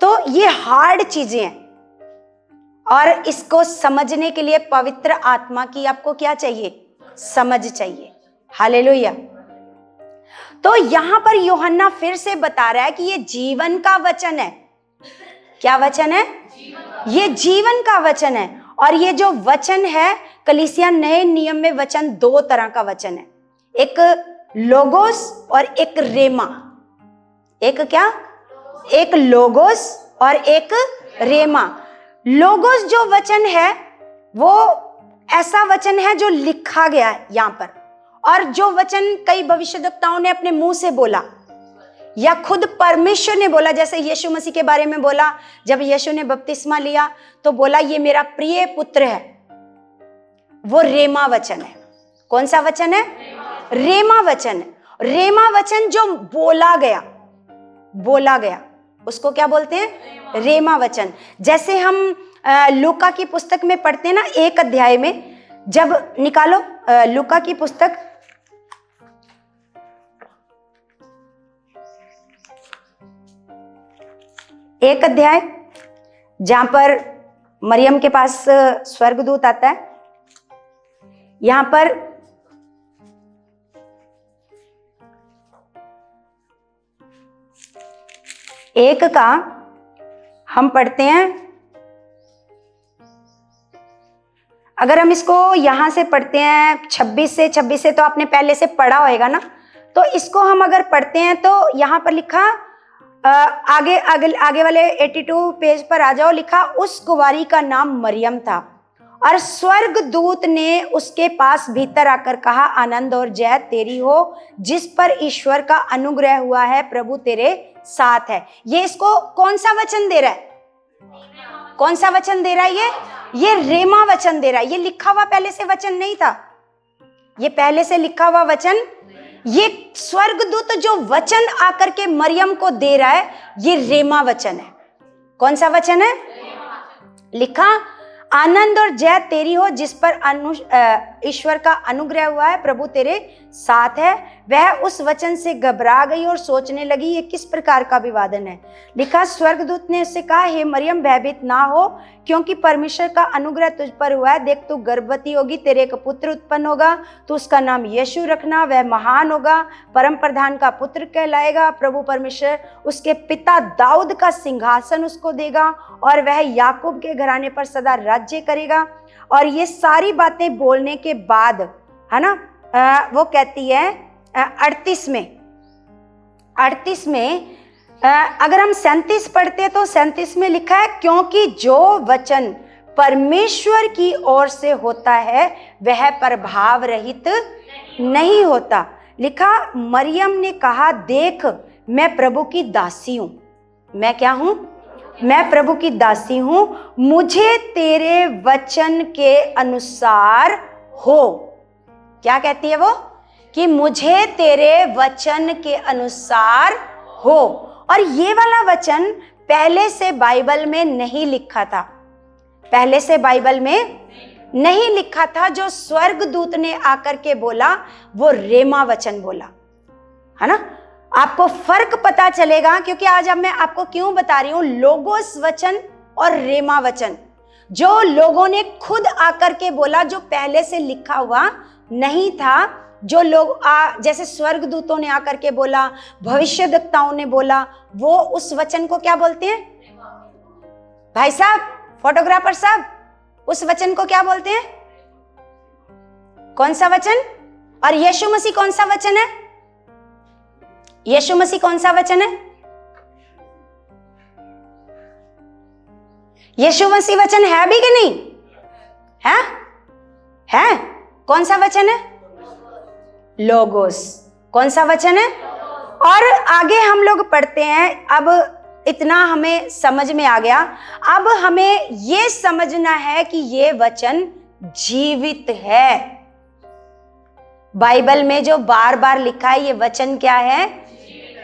तो ये हार्ड चीजें हैं, और इसको समझने के लिए पवित्र आत्मा की आपको क्या चाहिए? समझ चाहिए। हालेलुया। तो यहां पर यूहन्ना फिर से बता रहा है कि ये जीवन का वचन है। क्या वचन है? ये जीवन का वचन है। और ये जो वचन है, कलीसिया नए नियम में वचन दो तरह का वचन है, एक लोगोस और एक रेमा। एक क्या? एक लोगोस और एक रेमा। लोगोस जो वचन है वो ऐसा वचन है जो लिखा गया है यहां पर, और जो वचन कई भविष्यद्वक्ताओं ने अपने मुंह से बोला या खुद परमेश्वर ने बोला। जैसे यीशु मसीह के बारे में बोला, जब यीशु ने बपतिस्मा लिया तो बोला ये मेरा प्रिय पुत्र है। वो रेमा वचन है। कौन सा वचन है? रेमा वचन है। रेमा वचन जो बोला गया उसको क्या बोलते हैं? रेमा वचन। जैसे हम लूका की पुस्तक में पढ़ते हैं ना, 1 अध्याय में, जब निकालो लूका की पुस्तक, एक अध्याय, जहां पर मरियम के पास स्वर्गदूत आता है। यहां पर एक का हम पढ़ते हैं। अगर हम इसको यहां से पढ़ते हैं 26 से तो आपने पहले से पढ़ा होएगा ना, तो इसको हम अगर पढ़ते हैं तो यहां पर लिखा, आगे वाले 82 पेज पर आ जाओ। लिखा, उस कुंवारी का नाम मरियम था और स्वर्गदूत ने उसके पास भीतर आकर कहा, आनंद और जय तेरी हो, जिस पर ईश्वर का अनुग्रह हुआ है, प्रभु तेरे साथ है। ये इसको कौन सा वचन दे रहा है? कौन सा वचन दे रहा है? ये रेमा वचन दे रहा है। ये लिखा हुआ पहले से वचन नहीं था, ये पहले से लिखा हुआ वचन, ये स्वर्गदूत जो वचन आकर के मरियम को दे रहा है, ये रेमा वचन है। कौन सा वचन है? लिखा, आनंद और जय तेरी हो, जिस पर ईश्वर का अनुग्रह हुआ है, प्रभु तेरे साथ है। वह उस वचन से घबरा गई और सोचने लगी ये किस प्रकार का अभिवादन है। लिखा, स्वर्गदूत ने उससे कहा, हे मरियम भयभीत ना हो, क्योंकि परमेश्वर का अनुग्रह तुझ पर हुआ है। देख, तू गर्भवती होगी, तेरे एक पुत्र उत्पन्न होगा, तो उसका नाम यीशु रखना। वह महान होगा, परम प्रधान का पुत्र कहलाएगा। प्रभु परमेश्वर उसके पिता दाऊद का सिंहासन उसको देगा और वह याकूब के घराने पर सदा राज्य करेगा। और ये सारी बातें बोलने के बाद, है ना, वो कहती है 38 में अगर हम 37 पढ़ते हैं तो 37 में लिखा है, क्योंकि जो वचन परमेश्वर की ओर से होता है वह प्रभाव रहित नहीं होता। लिखा, मरियम ने कहा, देख मैं प्रभु की दासी हूं। मैं क्या हूं? मैं प्रभु की दासी हूं, मुझे तेरे वचन के अनुसार हो। क्या कहती है वो? कि मुझे तेरे वचन के अनुसार हो। और ये वाला वचन पहले से बाइबल में नहीं लिखा था, पहले से बाइबल में नहीं लिखा था। जो स्वर्गदूत ने आकर के बोला वो रेमा वचन बोला, है ना। आपको फर्क पता चलेगा, क्योंकि आज अब मैं आपको क्यों बता रही हूं लोगोस वचन और रेमा वचन। जो लोगों ने खुद आकर के बोला, जो पहले से लिखा हुआ नहीं था, जो लोग जैसे स्वर्गदूतों ने आकर के बोला, भविष्यद्वक्ताओं ने बोला, वो उस वचन को क्या बोलते हैं? भाई साहब, फोटोग्राफर साहब, उस वचन को क्या बोलते हैं? कौन सा वचन? और यीशु मसीह कौन सा वचन है? यीशु मसीह कौन सा वचन है? यीशु मसीह वचन है भी कि नहीं है? है? कौन सा वचन है? लोगोस। कौन सा वचन है? और आगे हम लोग पढ़ते हैं। अब इतना हमें समझ में आ गया। अब हमें यह समझना है कि यह वचन जीवित है। बाइबल में जो बार बार लिखा है, ये वचन क्या है?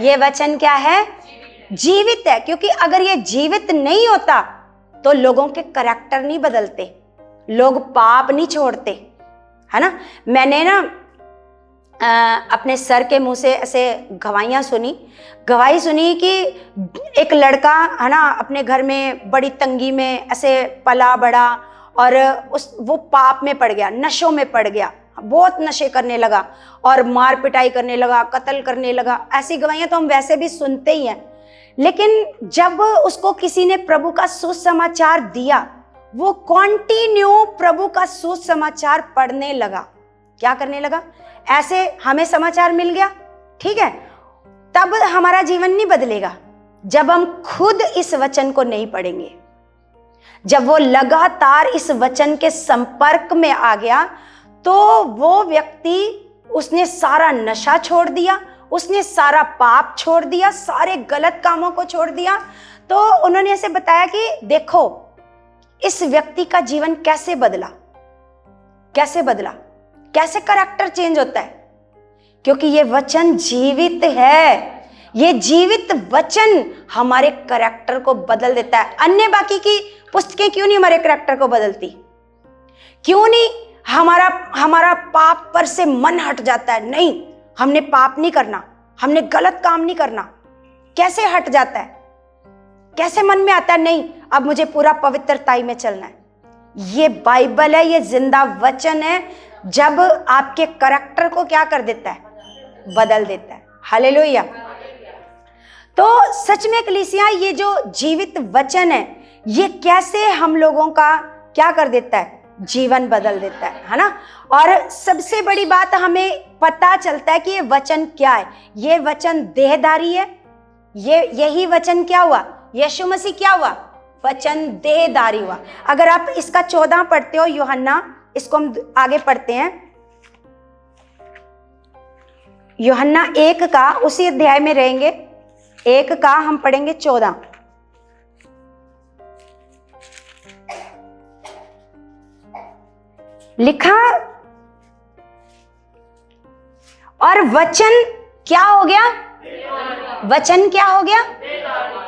ये वचन क्या है? जीवित है। क्योंकि अगर ये जीवित नहीं होता तो लोगों के करैक्टर नहीं बदलते, लोग पाप नहीं छोड़ते, है ना। मैंने ना अपने सर के मुंह से ऐसे गवाही सुनी कि एक लड़का, है ना, अपने घर में बड़ी तंगी में ऐसे पला बड़ा और वो पाप में पड़ गया, नशों में पड़ गया, बहुत नशे करने लगा और मार पिटाई करने लगा, कत्ल करने लगा। ऐसी गवाहियां तो हम वैसे भी सुनते ही हैं। लेकिन जब उसको किसी ने प्रभु का सुसमाचार दिया, वो कंटिन्यू प्रभु का सुसमाचार पढ़ने लगा। क्या करने लगा? ऐसे हमें समाचार मिल गया, ठीक है, तब हमारा जीवन नहीं बदलेगा जब हम खुद इस वचन को नहीं पढ़ेंगे। जब वो लगातार इस वचन के संपर्क में आ गया तो वो व्यक्ति, उसने सारा नशा छोड़ दिया, उसने सारा पाप छोड़ दिया, सारे गलत कामों को छोड़ दिया। तो उन्होंने ऐसे बताया कि देखो इस व्यक्ति का जीवन कैसे बदला, कैसे बदला, कैसे करैक्टर चेंज होता है। क्योंकि ये वचन जीवित है। ये जीवित वचन हमारे करैक्टर को बदल देता है। अन्य बाकी की पुस्तकें क्यों नहीं हमारे करैक्टर को बदलती? क्यों नहीं हमारा पाप पर से मन हट जाता है? नहीं, हमने पाप नहीं करना, हमने गलत काम नहीं करना। कैसे हट जाता है? कैसे मन में आता है नहीं अब मुझे पूरा पवित्रताई में चलना है? ये बाइबल है, ये जिंदा वचन है। जब आपके करैक्टर को क्या कर देता है? बदल देता है। हालेलुया। तो सच में कलीसिया, ये जो जीवित वचन है, ये कैसे हम लोगों का क्या कर देता है? जीवन बदल देता है ना। और सबसे बड़ी बात, हमें पता चलता है कि ये वचन क्या है। ये वचन देहधारी है। यही वचन क्या हुआ? यीशु मसीह क्या हुआ? वचन देहधारी हुआ। अगर आप इसका 14 पढ़ते हो, यूहन्ना, इसको हम आगे पढ़ते हैं, यूहन्ना 1 का, उसी अध्याय में रहेंगे, 1 का हम पढ़ेंगे 14। लिखा, और वचन क्या हो गया? वचन क्या हो गया?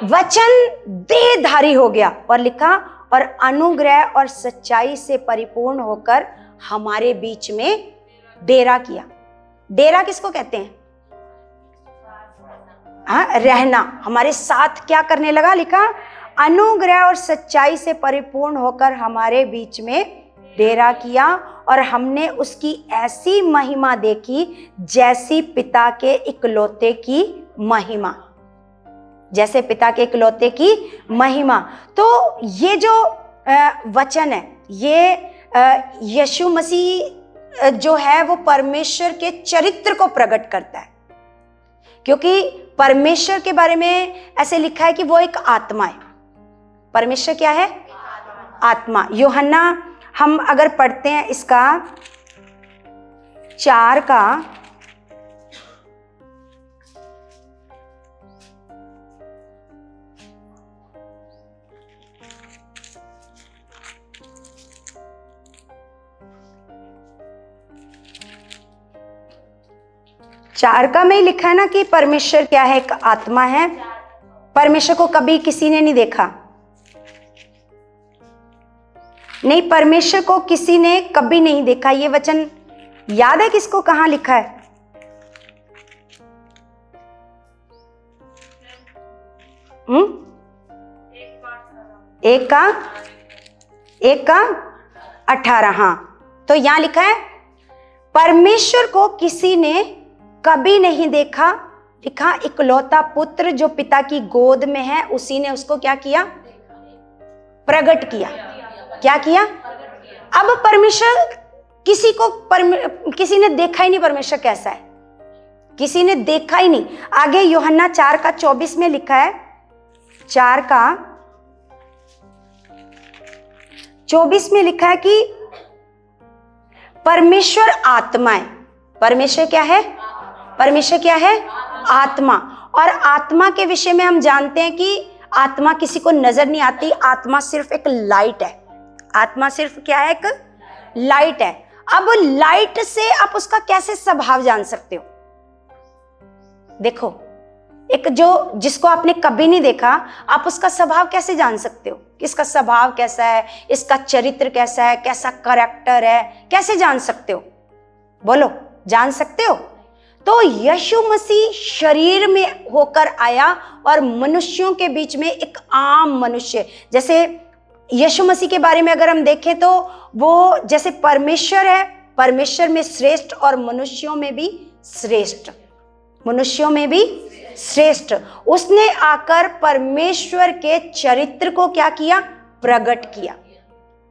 वचन देहधारी हो गया। और लिखा, और अनुग्रह और सच्चाई से परिपूर्ण होकर हमारे बीच में डेरा किया। डेरा किसको कहते हैं? हाँ, रहना, हमारे साथ क्या करने लगा? लिखा, अनुग्रह और सच्चाई से परिपूर्ण होकर हमारे बीच में डेरा किया, और हमने उसकी ऐसी महिमा देखी जैसी पिता के इकलौते की महिमा, जैसे पिता के इकलौते की महिमा। तो ये जो वचन है, ये यीशु मसीह जो है वो परमेश्वर के चरित्र को प्रकट करता है। क्योंकि परमेश्वर के बारे में ऐसे लिखा है कि वो एक आत्मा है। परमेश्वर क्या है? आत्मा। यूहन्ना हम अगर पढ़ते हैं इसका 4 का, में ही लिखा है ना कि परमेश्वर क्या है? एक आत्मा है। परमेश्वर को कभी किसी ने नहीं देखा। नहीं, परमेश्वर को किसी ने कभी नहीं देखा। ये वचन याद है किसको? कहां लिखा है? 1 का 18। हाँ, तो यहां लिखा है परमेश्वर को किसी ने कभी नहीं देखा, लिखा इकलौता पुत्र जो पिता की गोद में है उसी ने उसको क्या किया, प्रकट किया। क्या किया? अब परमेश्वर किसी ने देखा ही नहीं परमेश्वर कैसा है, किसी ने देखा ही नहीं। आगे यूहन्ना 4 का 24 में लिखा है, 4 का 24 में लिखा है कि परमेश्वर आत्मा है। परमेश्वर क्या है? परमेश्वर क्या है? आत्मा। और आत्मा के विषय में हम जानते हैं कि आत्मा किसी को नजर नहीं आती, आत्मा सिर्फ एक लाइट है। आत्मा सिर्फ क्या है? एक लाइट है। अब लाइट से आप उसका कैसे स्वभाव जान सकते हो? देखो, एक जिसको आपने कभी नहीं देखा, आप उसका स्वभाव कैसे जान सकते हो? इसका स्वभाव कैसा है, इसका चरित्र कैसा है, कैसा कैरेक्टर है, कैसे जान सकते हो? बोलो, जान सकते हो? तो यीशु मसीह शरीर में होकर आया और मनुष्यों के बीच में एक आम मनुष्य, जैसे यीशु मसीह के बारे में अगर हम देखें तो वो जैसे परमेश्वर है, परमेश्वर में श्रेष्ठ और मनुष्यों में भी श्रेष्ठ, मनुष्यों में भी श्रेष्ठ। उसने आकर परमेश्वर के चरित्र को क्या किया? प्रकट किया।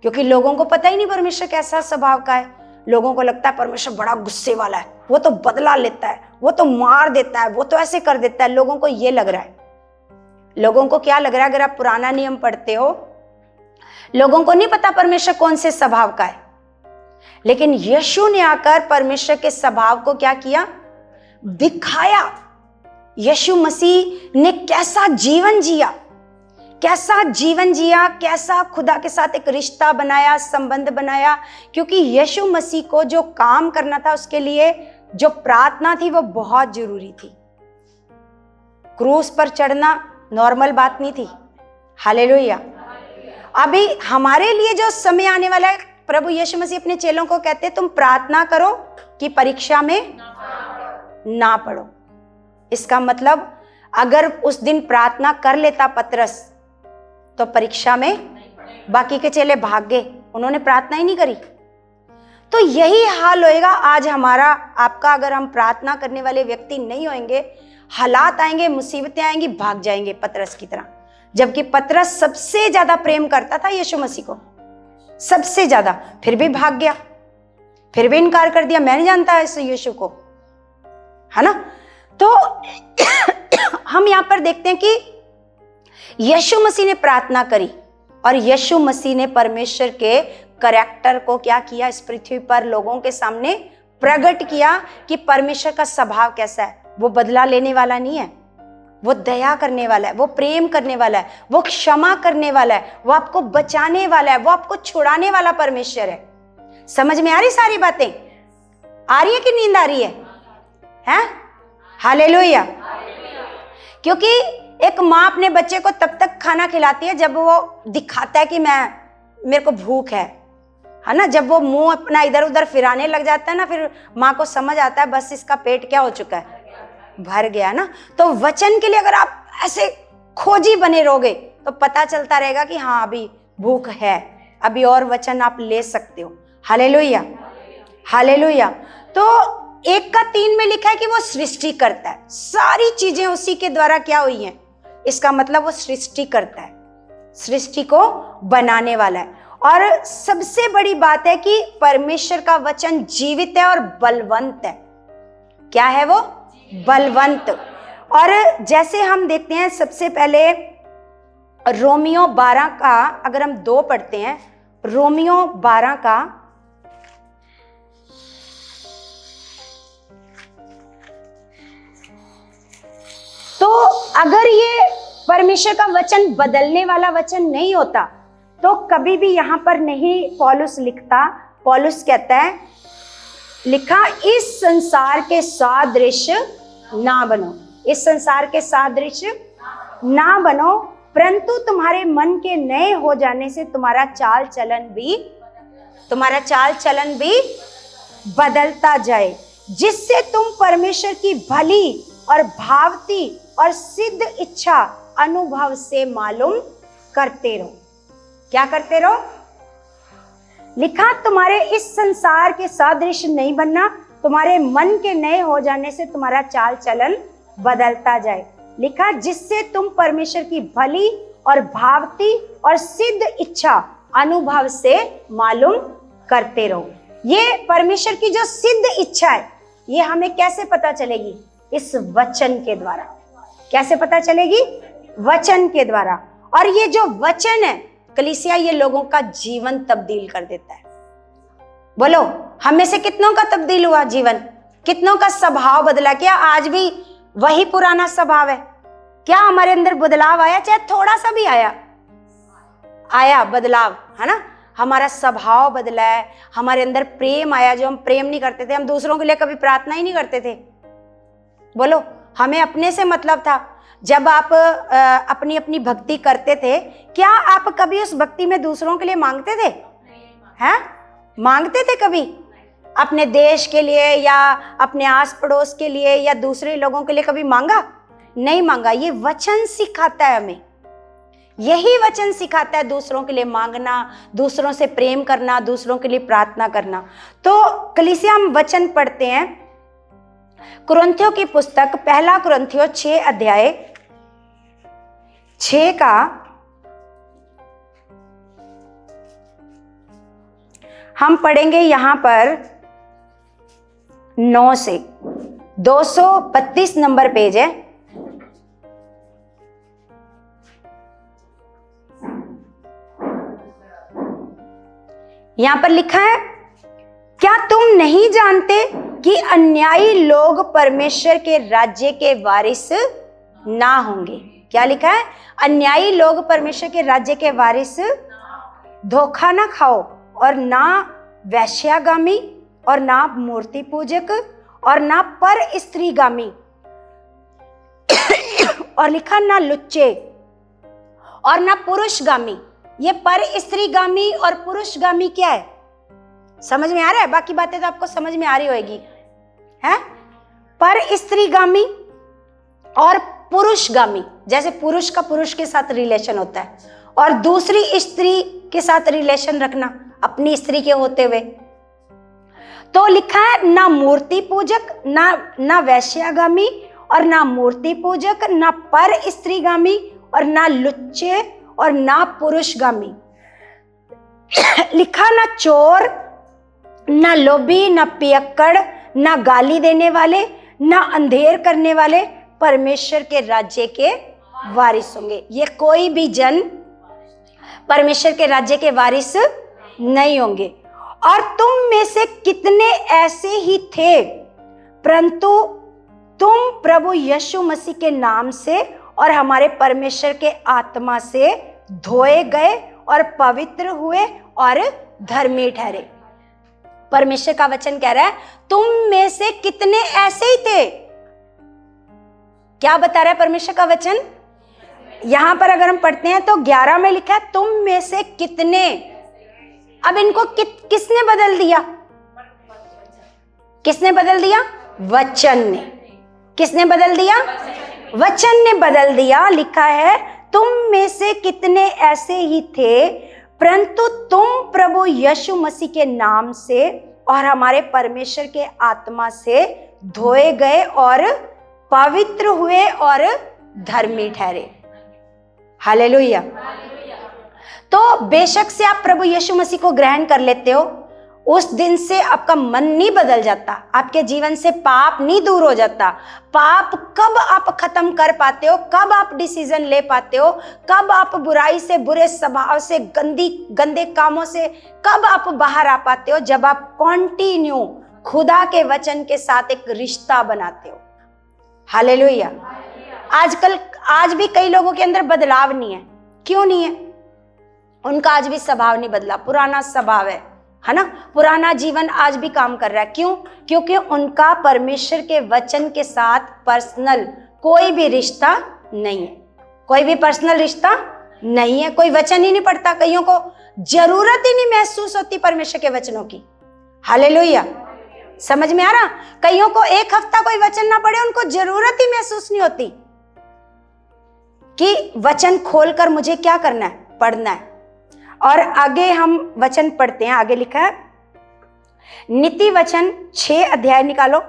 क्योंकि लोगों को पता ही नहीं परमेश्वर कैसा स्वभाव का है। लोगों को लगता है परमेश्वर बड़ा गुस्से वाला है, वो तो बदला लेता है, वो तो मार देता है, वो तो ऐसे कर देता है। लोगों को ये लग रहा है। लोगों को क्या लग रहा है? अगर आप पुराना नियम पढ़ते हो, लोगों को नहीं पता परमेश्वर कौन से स्वभाव का है, लेकिन यीशु ने आकर परमेश्वर के स्वभाव को क्या किया? दिखाया। यीशु मसीह ने कैसा जीवन जिया, कैसा जीवन जिया, कैसा खुदा के साथ एक रिश्ता बनाया, संबंध बनाया। क्योंकि यीशु मसीह को जो काम करना था, उसके लिए जो प्रार्थना थी वो बहुत जरूरी थी। क्रूस पर चढ़ना नॉर्मल बात नहीं थी। हालेलुया। अभी हमारे लिए जो समय आने वाला है, प्रभु यीशु मसीह अपने चेलों को कहते हैं तुम प्रार्थना करो कि परीक्षा में ना पड़ो। इसका मतलब अगर उस दिन प्रार्थना कर लेता पतरस तो परीक्षा में, बाकी के चेले भाग गए, उन्होंने प्रार्थना ही नहीं करी। तो यही हाल होएगा आज हमारा, आपका। अगर हम प्रार्थना करने वाले व्यक्ति नहीं होंगे, हालात आएंगे, मुसीबतें आएंगी, भाग जाएंगे पतरस की तरह। जबकि पतरस सबसे ज्यादा प्रेम करता था यीशु मसीह को, सबसे ज्यादा, फिर भी भाग गया, फिर भी इनकार कर दिया, मैं नहीं जानता इस यीशु को, है ना। तो हम यहां पर देखते हैं कि यीशु मसीह ने प्रार्थना करी और यीशु मसीह ने परमेश्वर के कैरेक्टर को क्या किया? इस पृथ्वी पर लोगों के सामने प्रकट किया कि परमेश्वर का स्वभाव कैसा है। वो बदला लेने वाला नहीं है, वो दया करने वाला है, वो प्रेम करने वाला है, वो क्षमा करने वाला है, वो आपको बचाने वाला है, वो आपको छुड़ाने वाला परमेश्वर है। समझ में आ रही सारी बातें? आ रही है कि नींद आ रही है? हैं? हालेलुया। क्योंकि एक माँ अपने बच्चे को तब तक खाना खिलाती है जब वो दिखाता है कि मेरे को भूख है ना। जब वो मुंह अपना इधर उधर फिराने लग जाता है ना, फिर माँ को समझ आता है बस इसका पेट क्या हो चुका है, भर गया ना। तो वचन के लिए अगर आप ऐसे खोजी बने रहोगे तो पता चलता रहेगा कि हाँ अभी भूख है, अभी और वचन आप ले सकते हो। Hallelujah, hallelujah. तो 1:3 में लिखा है कि वो सृष्टि करता है, सारी चीजें उसी के द्वारा क्या हुई हैं। इसका मतलब वो सृष्टि करता है, सृष्टि को बनाने वाला है। और सबसे बड़ी बात है कि परमेश्वर का वचन जीवित है और बलवंत है। क्या है वो? बलवंत। और जैसे हम देखते हैं, सबसे पहले रोमियो 12 का अगर हम 2 पढ़ते हैं, रोमियो 12 का तो अगर ये परमेश्वर का वचन बदलने वाला वचन नहीं होता तो कभी भी यहां पर नहीं पौलुस लिखता। पौलुस कहता है, लिखा इस संसार के सादृश्य ना बनो, इस संसार के सादृश्य ना बनो, परंतु तुम्हारे मन के नए हो जाने से तुम्हारा चाल चलन भी बदलता जाए, जिससे तुम परमेश्वर की भली और भावती और सिद्ध इच्छा अनुभव से मालूम करते रहो। क्या करते रहो? लिखा तुम्हारे इस संसार के सादृश नहीं बनना, तुम्हारे मन के नए हो जाने से तुम्हारा चाल चलन बदलता जाए। लिखा जिससे तुम परमेश्वर की भली और भावती और सिद्ध इच्छा अनुभव से मालूम करते रहो। ये परमेश्वर की जो सिद्ध इच्छा है ये हमें कैसे पता चलेगी? इस वचन के द्वारा। कैसे पता चलेगी? वचन के द्वारा। और ये जो वचन है कलीसिया, ये लोगों का जीवन तब्दील कर देता है। बोलो, हम में से कितनों का तब्दील हुआ जीवन? कितनों का स्वभाव बदला? क्या आज भी वही पुराना स्वभाव है? क्या हमारे अंदर बदलाव आया? चाहे थोड़ा सा भी आया बदलाव, है ना? हमारा स्वभाव बदला है, हमारे अंदर प्रेम आया। जो हम प्रेम नहीं करते थे, हम दूसरों के लिए कभी प्रार्थना ही नहीं करते थे। बोलो, हमें अपने से मतलब था। जब आप अपनी अपनी भक्ति करते थे, क्या आप कभी उस भक्ति में दूसरों के लिए मांगते थे? हैं? मांगते थे कभी? अपने देश के लिए या अपने आस पड़ोस के लिए या दूसरे लोगों के लिए कभी मांगा? नहीं मांगा। ये वचन सिखाता है हमें, यही वचन सिखाता है दूसरों के लिए मांगना, दूसरों से प्रेम करना, दूसरों के लिए प्रार्थना करना। तो कलीसिया, हम वचन पढ़ते हैं कुरिन्थियों की पुस्तक, पहला कुरिन्थियों 6 अध्याय 6 का हम पढ़ेंगे यहां पर 9 से 232 नंबर पेज है। यहां पर लिखा है, क्या तुम नहीं जानते कि अन्यायी लोग परमेश्वर के राज्य के वारिस ना होंगे? क्या लिखा है? अन्यायी लोग परमेश्वर के राज्य के वारिस। धोखा ना खाओ, और ना वैश्यागामी, और ना मूर्ति पूजक, और ना पर स्त्रीगामी, और लिखा ना लुच्चे, और ना पुरुषगामी। ये पर स्त्रीगामी और पुरुषगामी क्या है? समझ में आ रहा है? बाकी बातें तो आपको समझ में आ रही होगी, है? पर स्त्रीगामी और पुरुषगामी, जैसे पुरुष का पुरुष के साथ रिलेशन होता है और दूसरी स्त्री के साथ रिलेशन रखना अपनी स्त्री के होते हुए। तो लिखा है ना मूर्ति पूजक, ना वैश्यागामी, और ना मूर्ति पूजक, ना पर स्त्रीगामी, और ना लुच्चे, और ना पुरुषगामी। लिखा ना चोर, ना लोभी, ना पियक्कड़, ना गाली देने वाले, ना अंधेर करने वाले परमेश्वर के राज्य के वारिस होंगे। ये कोई भी जन परमेश्वर के राज्य के वारिस नहीं होंगे। और तुम में से कितने ऐसे ही थे, परंतु तुम प्रभु यीशु मसीह के नाम से और हमारे परमेश्वर के आत्मा से धोए गए और पवित्र हुए और धर्मी ठहरे। परमेश्वर का वचन कह रहा है, तुम में से कितने ऐसे ही थे। क्या बता रहा है परमेश्वर का वचन? यहां पर अगर हम पढ़ते हैं तो 11 में लिखा है, तुम में से कितने। अब इनको किसने बदल दिया? किसने बदल दिया? वचन ने। किसने बदल दिया? वचन ने बदल दिया। लिखा है, तुम में से कितने ऐसे ही थे, परंतु तुम प्रभु यीशु मसीह के नाम से और हमारे परमेश्वर के आत्मा से धोए गए और पवित्र हुए और धर्मी ठहरे। हालेलुया। तो बेशक से आप प्रभु यीशु मसीह को ग्रहण कर लेते हो, उस दिन से आपका मन नहीं बदल जाता, आपके जीवन से पाप नहीं दूर हो जाता। पाप कब आप खत्म कर पाते हो, कब आप डिसीजन ले पाते हो, कब आप बुराई से, बुरे स्वभाव से, गंदे कामों से कब आप बाहर आ पाते हो? जब आप कंटिन्यू खुदा के वचन के साथ एक रिश्ता बनाते हो। हालेलुया। आज भी कई लोगों के अंदर बदलाव नहीं है। क्यों नहीं है? उनका आज भी स्वभाव नहीं बदला, पुराना स्वभाव है ना? पुराना जीवन आज भी काम कर रहा है। क्यों? क्योंकि उनका परमेश्वर के वचन के साथ पर्सनल कोई भी रिश्ता नहीं है। कोई भी पर्सनल रिश्ता नहीं है, कोई वचन ही नहीं पढ़ता। कईयों को जरूरत ही नहीं महसूस होती परमेश्वर के वचनों की। हालेलुया। समझ में आ रहा? कईयों को एक हफ्ता कोई वचन ना पढ़े, उनको जरूरत ही महसूस नहीं होती कि वचन खोलकर मुझे क्या करना है, पढ़ना है। और आगे हम वचन पढ़ते हैं। आगे लिखा है नीति वचन 6 अध्याय निकालो,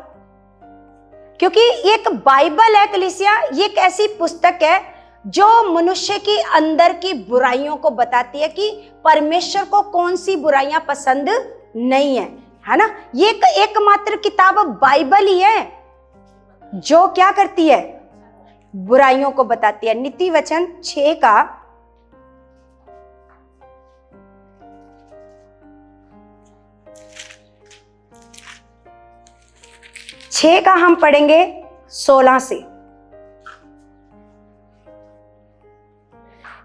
क्योंकि ये एक बाइबल है कलीसिया, ये एक ऐसी पुस्तक है जो मनुष्य की अंदर की बुराइयों को बताती है कि परमेश्वर को कौन सी बुराइयां पसंद नहीं है ना। ये एकमात्र किताब बाइबल ही है जो क्या करती है, बुराइयों को बताती है। नीति वचन 6 का 6 का हम पढ़ेंगे 16 से।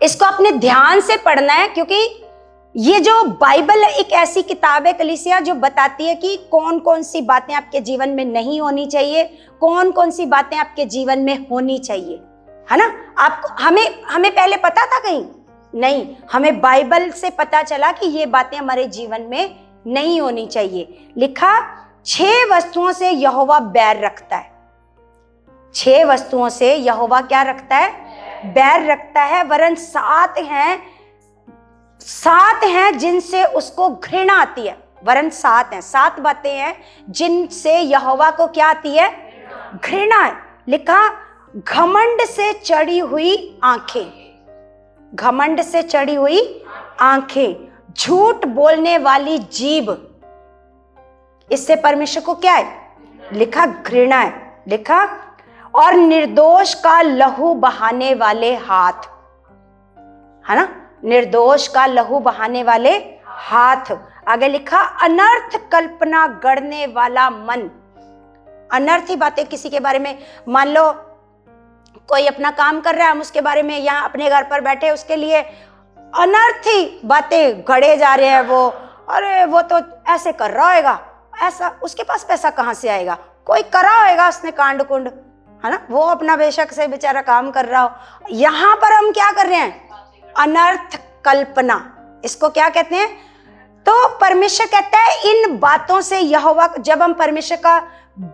इसको अपने ध्यान से पढ़ना है, क्योंकि ये जो बाइबल है एक ऐसी किताब है कलीसिया जो बताती है कि कौन कौन सी बातें आपके जीवन में नहीं होनी चाहिए, कौन कौन सी बातें आपके जीवन में होनी चाहिए, है ना। आपको हमें पहले पता था कहीं नहीं, हमें बाइबल से पता चला कि ये बातें हमारे जीवन में नहीं होनी चाहिए। लिखा 6 वस्तुओं से यहोवा बैर रखता है। 6 वस्तुओं से यहोवा क्या रखता है, बैर रखता है, वरन 7 हैं जिनसे उसको घृणा आती है। वरन 7 हैं, 7 बातें हैं जिनसे यहोवा को क्या आती है, घृणा है। लिखा घमंड से चढ़ी हुई आंखें, घमंड से चढ़ी हुई आंखें, झूठ बोलने वाली जीभ, इससे परमेश्वर को क्या है, लिखा घृणा है। लिखा और निर्दोष का लहू बहाने वाले हाथ, है ना, निर्दोष का लहू बहाने वाले हाथ। आगे लिखा अनर्थ कल्पना गढ़ने वाला मन। अनर्थी बातें किसी के बारे में, मान लो कोई अपना काम कर रहा है, हम उसके बारे में यहाँ अपने घर पर बैठे उसके लिए अनर्थी बातें गढ़े जा रहे हैं। वो अरे वो तो ऐसे कर रहा होगा, ऐसा उसके पास पैसा कहाँ से आएगा, कोई करा होगा उसने कांड कुंड, है ना, वो अपना बेशक से बेचारा काम कर रहा हो। यहां पर हम क्या कर रहे हैं, अनर्थ कल्पना, इसको क्या कहते हैं। तो परमेश्वर कहता है इन बातों से यहोवा, जब हम परमेश्वर का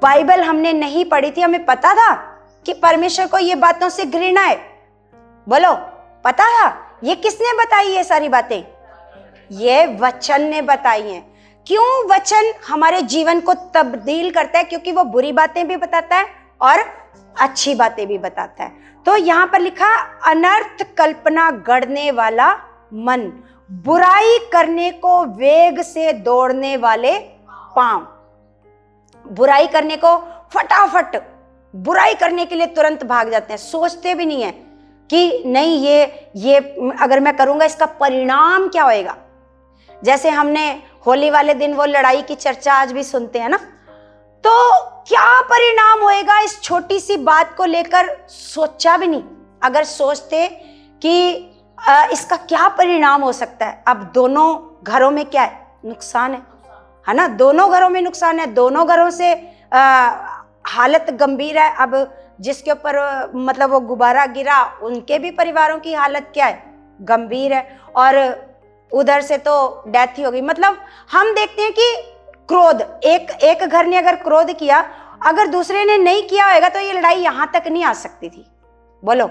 बाइबल हमने नहीं पढ़ी थी, हमें पता था कि परमेश्वर को ये बातों से घृणा है, बोलो पता था। ये किसने बताई ये सारी बातें, ये वचन ने बताई हैं। क्यों वचन हमारे जीवन को तब्दील करता है, क्योंकि वो बुरी बातें भी बताता है और अच्छी बातें भी बताता है। तो यहां पर लिखा अनर्थ कल्पना गढ़ने वाला मन, बुराई करने को वेग से दौड़ने वाले पांव, बुराई करने को फटाफट बुराई करने के लिए तुरंत भाग जाते हैं, सोचते भी नहीं है कि नहीं ये अगर मैं करूंगा इसका परिणाम क्या होएगा। जैसे हमने होली वाले दिन वो लड़ाई की चर्चा आज भी सुनते हैं ना, तो क्या परिणाम होएगा इस छोटी सी बात को लेकर सोचा भी नहीं। अगर सोचते कि इसका क्या परिणाम हो सकता है, अब दोनों घरों में क्या है, नुकसान है ना, दोनों घरों में नुकसान है, दोनों घरों से हालत गंभीर है। अब जिसके ऊपर मतलब वो गुब्बारा गिरा उनके भी परिवारों की हालत क्या है, गंभीर है, और उधर से तो डेथ ही हो गई। मतलब हम देखते हैं कि क्रोध, एक घर ने अगर क्रोध किया, अगर दूसरे ने नहीं किया होगा तो ये लड़ाई यहां तक नहीं आ सकती थी, बोलो।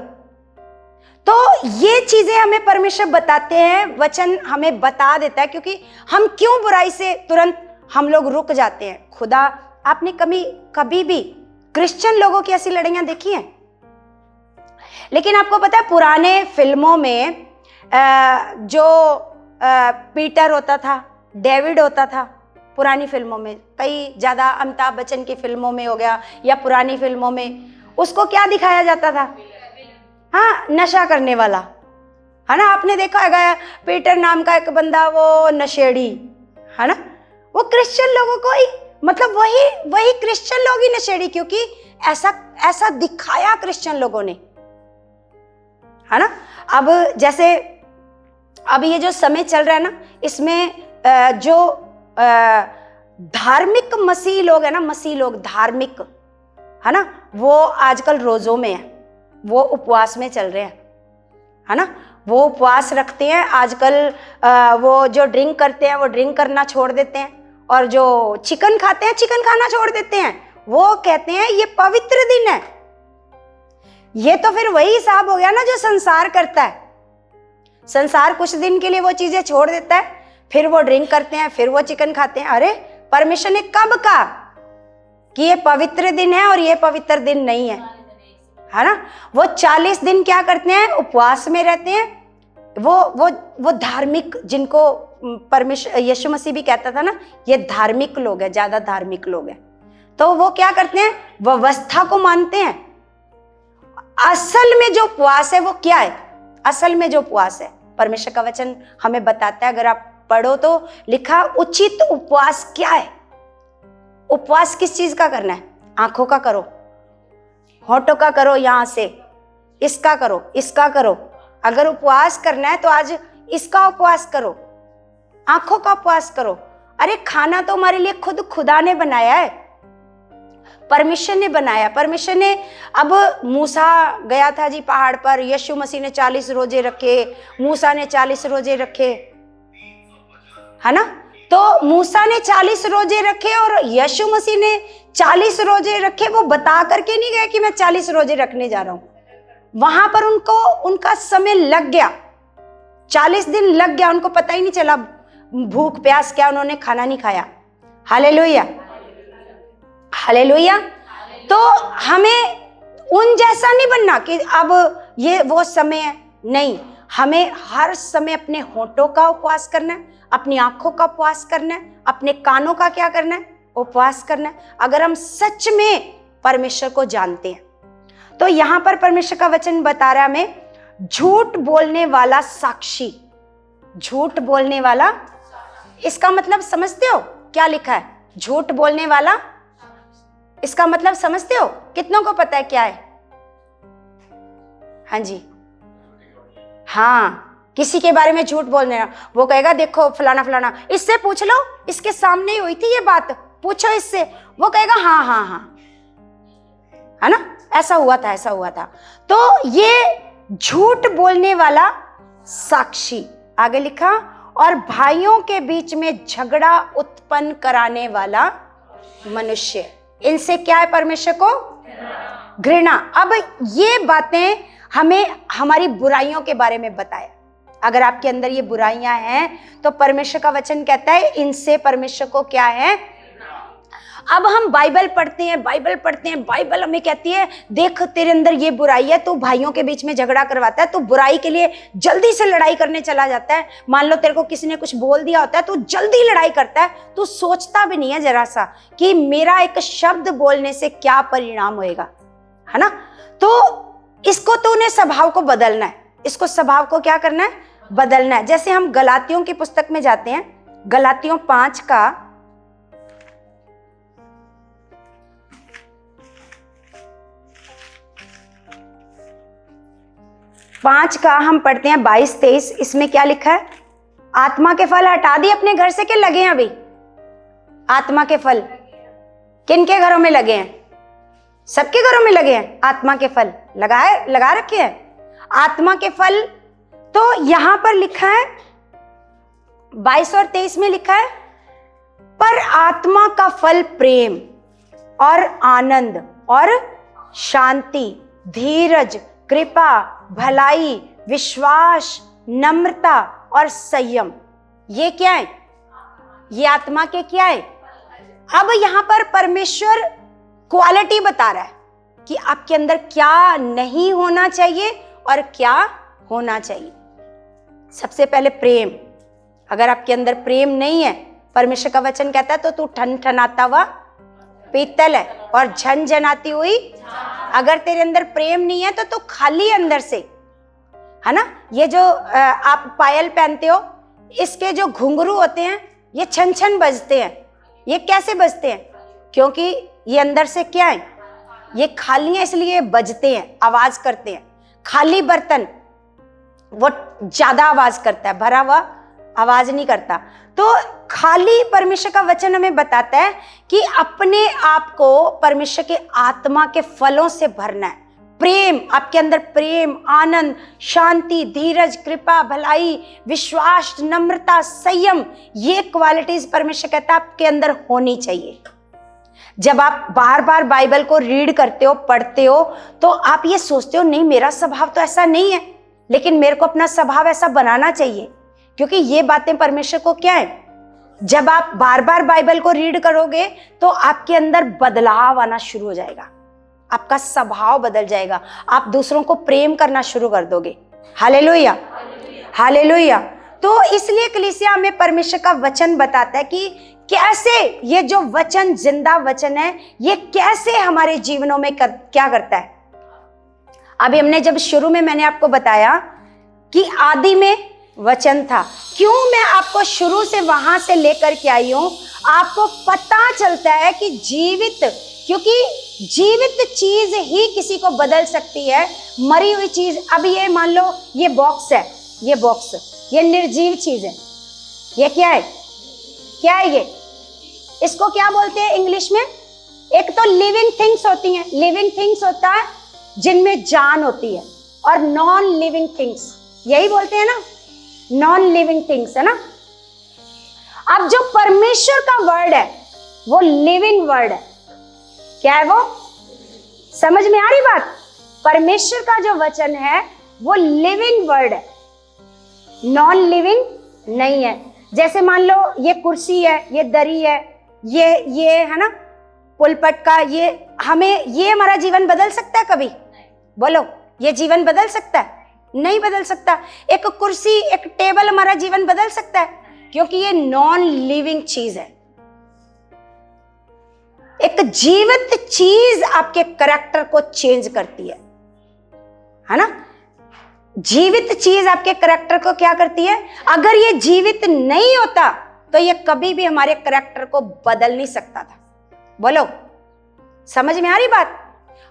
तो ये चीजें हमें परमेश्वर बताते हैं, वचन हमें बता देता है, क्योंकि हम क्यों बुराई से तुरंत हम लोग रुक जाते हैं। खुदा, आपने कभी भी क्रिश्चियन लोगों की ऐसी लड़ाइयां देखी हैं? लेकिन आपको पता है पुराने फिल्मों में जो पीटर होता था, डेविड होता था, पुरानी फिल्मों में, कई ज्यादा अमिताभ बच्चन की फिल्मों में हो गया या पुरानी फिल्मों में, उसको क्या दिखाया जाता था, हाँ, नशा करने वाला, है ना। आपने देखा होगा पीटर नाम का एक बंदा, वो नशेड़ी, है ना। वो क्रिश्चियन लोगों को ही, मतलब वही क्रिश्चियन लोग ही नशेड़ी, क्योंकि ऐसा दिखाया क्रिश्चियन लोगों ने, है ना। अब जैसे अब ये जो समय चल रहा है ना, इसमें जो धार्मिक मसीह लोग है ना, मसीह लोग धार्मिक, है ना, वो आजकल रोजों में है, वो उपवास में चल रहे हैं, है ना, वो उपवास रखते हैं आजकल। वो जो ड्रिंक करते हैं वो ड्रिंक करना छोड़ देते हैं, और जो चिकन खाते हैं चिकन खाना छोड़ देते हैं। वो कहते हैं ये पवित्र दिन है। ये तो फिर वही हिसाब हो गया ना जो संसार करता है। संसार कुछ दिन के लिए वो चीजें छोड़ देता है, फिर वो ड्रिंक करते हैं, फिर वो चिकन खाते हैं। अरे परमेश्वर ने कब कहा कि ये पवित्र दिन है और ये पवित्र दिन नहीं है ना? वो 40 दिन क्या करते हैं? उपवास में रहते हैं। वो धार्मिक, जिनको परमेश्वर यीशु मसीह भी कहता था ना, ये धार्मिक लोग हैं, ज्यादा धार्मिक लोग हैं। तो वो क्या करते हैं? व्यवस्था को मानते हैं। असल में जो उपवास है वो क्या है? असल में जो उपवास है, परमेश्वर का वचन हमें बताता है, अगर आप पढ़ो तो लिखा उचित उपवास क्या है। उपवास किस चीज का करना है? आंखों का करो, होठों का करो, यहां से इसका करो, इसका करो। अगर उपवास करना है तो आज इसका उपवास करो, आंखों का उपवास करो। अरे खाना तो हमारे लिए खुद खुदा ने बनाया है, परमेश्वर ने बनाया। परमेश्वर ने, अब मूसा गया था जी पहाड़ पर, यीशु मसीह ने 40 रोजे रखे, मूसा ने 40 रोजे रखे, है ना? तो मूसा ने 40 रोजे रखे और यीशु मसीह ने 40 रोजे रखे। वो बता करके नहीं गए कि मैं 40 रोजे रखने जा रहा हूं। वहां पर उनको उनका समय लग गया, 40 दिन लग गया, उनको पता ही नहीं चला भूख प्यास क्या, उन्होंने खाना नहीं खाया। Hallelujah, hallelujah. तो हमें उन जैसा नहीं बनना कि अब ये वो समय है, नहीं। हमें हर समय अपने होठों का उपवास करना है, अपनी आंखों का उपवास करना है, अपने कानों का क्या करना है? उपवास करना है। अगर हम सच में परमेश्वर को जानते हैं तो यहां पर परमेश्वर का वचन बता रहा है हमें, झूठ बोलने वाला साक्षी। झूठ बोलने वाला, इसका मतलब समझते हो क्या लिखा है? झूठ बोलने वाला, इसका मतलब समझते हो? कितनों को पता है क्या है? हाँ जी, हाँ। किसी के बारे में झूठ बोलने ना, वो कहेगा देखो फलाना फलाना, इससे पूछ लो, इसके सामने ही हुई थी ये बात, पूछो इससे। वो कहेगा हाँ हाँ हाँ, है ना, ऐसा हुआ था, ऐसा हुआ था। तो ये झूठ बोलने वाला साक्षी। आगे लिखा, और भाइयों के बीच में झगड़ा उत्पन्न कराने वाला मनुष्य। इनसे क्या है परमेश्वर को? घृणा। अब ये बातें हमें हमारी बुराइयों के बारे में बताया। अगर आपके अंदर ये बुराइयां हैं तो परमेश्वर का वचन कहता है इनसे परमेश्वर को क्या है? अब हम बाइबल पढ़ते हैं, बाइबल पढ़ते हैं, बाइबल हमें कहती है देख तेरे अंदर ये बुराई है, तू भाइयों के बीच में झगड़ा करवाता है, तू बुराई के लिए जल्दी से लड़ाई करने चला जाता है। मान लो तेरे को किसी ने कुछ बोल दिया होता है, तू जल्दी लड़ाई करता है, तू सोचता भी नहीं है जरा सा कि मेरा एक शब्द बोलने से क्या परिणाम होएगा, है ना? तो इसको तूने स्वभाव को बदलना है, इसको स्वभाव को क्या करना है? बदलना है। जैसे हम गलातियों की पुस्तक में जाते हैं, गलातियों 5 का हम पढ़ते हैं 22-23। इसमें क्या लिखा है? आत्मा के फल हटा दिए अपने घर से, के लगे हैं अभी? आत्मा के फल किन के घरों में लगे हैं? सबके घरों में लगे हैं। आत्मा के फल लगा रखे हैं आत्मा के फल। तो यहां पर लिखा है 22 और 23 में लिखा है, पर आत्मा का फल प्रेम और आनंद और शांति, धीरज, कृपा, भलाई, विश्वास, नम्रता और संयम। ये क्या है? ये आत्मा के क्या है? अब यहां पर परमेश्वर क्वालिटी बता रहा है कि आपके अंदर क्या नहीं होना चाहिए और क्या होना चाहिए। सबसे पहले प्रेम। अगर आपके अंदर प्रेम नहीं है, परमेश्वर का वचन कहता है तो तू ठनठनाता हुआ पीतल है और झनझनाती हुई। अगर तेरे अंदर प्रेम नहीं है तो तू खाली अंदर से, है ना? ये जो आप पायल पहनते हो, इसके जो घुंघरू होते हैं ये छन छन बजते हैं। ये कैसे बजते हैं? क्योंकि ये अंदर से क्या है? ये खाली है, इसलिए बजते हैं, आवाज करते हैं। खाली बर्तन वो ज्यादा आवाज करता है, भरा हुआ आवाज नहीं करता। तो खाली परमेश्वर का वचन हमें बताता है कि अपने आप को परमेश्वर के आत्मा के फलों से भरना है। प्रेम, आपके अंदर प्रेम, आनंद, शांति, धीरज, कृपा, भलाई, विश्वास, नम्रता, संयम, ये क्वालिटीज परमेश्वर कहता है आपके अंदर होनी चाहिए। जब आप बार बार बाइबल को रीड करते हो, पढ़ते हो, तो आप ये सोचते हो नहीं मेरा स्वभाव तो ऐसा नहीं है, लेकिन मेरे को अपना स्वभाव ऐसा बनाना चाहिए, क्योंकि ये बातें परमेश्वर को क्या है, जब आप बार बार बाइबल को रीड करोगे तो आपके अंदर बदलाव आना शुरू हो जाएगा, आपका स्वभाव बदल जाएगा, आप दूसरों को प्रेम करना शुरू कर दोगे। Hallelujah, hallelujah. तो इसलिए कलीसिया में परमेश्वर का वचन बताता है कि कैसे ये जो वचन जिंदा वचन है, ये कैसे हमारे जीवनों में क्या करता है। अभी हमने जब शुरू में मैंने आपको बताया कि आदि में वचन था, क्यों मैं आपको शुरू से वहां से लेकर के आई हूं, आपको पता चलता है कि जीवित, क्योंकि जीवित चीज ही किसी को बदल सकती है, मरी हुई चीज, अब ये मान लो ये बॉक्स है, ये बॉक्स, ये निर्जीव चीज है, ये क्या है, क्या है ये, इसको क्या बोलते हैं इंग्लिश में, एक तो लिविंग थिंग्स होती हैं, लिविंग थिंग्स होता है जिनमें जान होती है, और नॉन लिविंग थिंग्स, यही बोलते हैं ना, नॉन लिविंग थिंग्स है ना। अब जो परमेश्वर का वर्ड है वो लिविंग वर्ड है, क्या है वो, समझ में आ रही बात, परमेश्वर का जो वचन है वो लिविंग वर्ड है, नॉन लिविंग नहीं है। जैसे मान लो ये कुर्सी है, ये दरी है, ये है ना पुलपट का, ये हमें, ये हमारा जीवन बदल सकता है कभी, बोलो, ये जीवन बदल सकता है, नहीं बदल सकता। एक कुर्सी, एक टेबल हमारा जीवन बदल सकता है, क्योंकि ये नॉन लिविंग चीज है। एक जीवित चीज आपके करैक्टर को चेंज करती है ना, जीवित चीज आपके करैक्टर को क्या करती है, अगर ये जीवित नहीं होता तो ये कभी भी हमारे करैक्टर को बदल नहीं सकता था। बोलो, समझ में आ रही बात,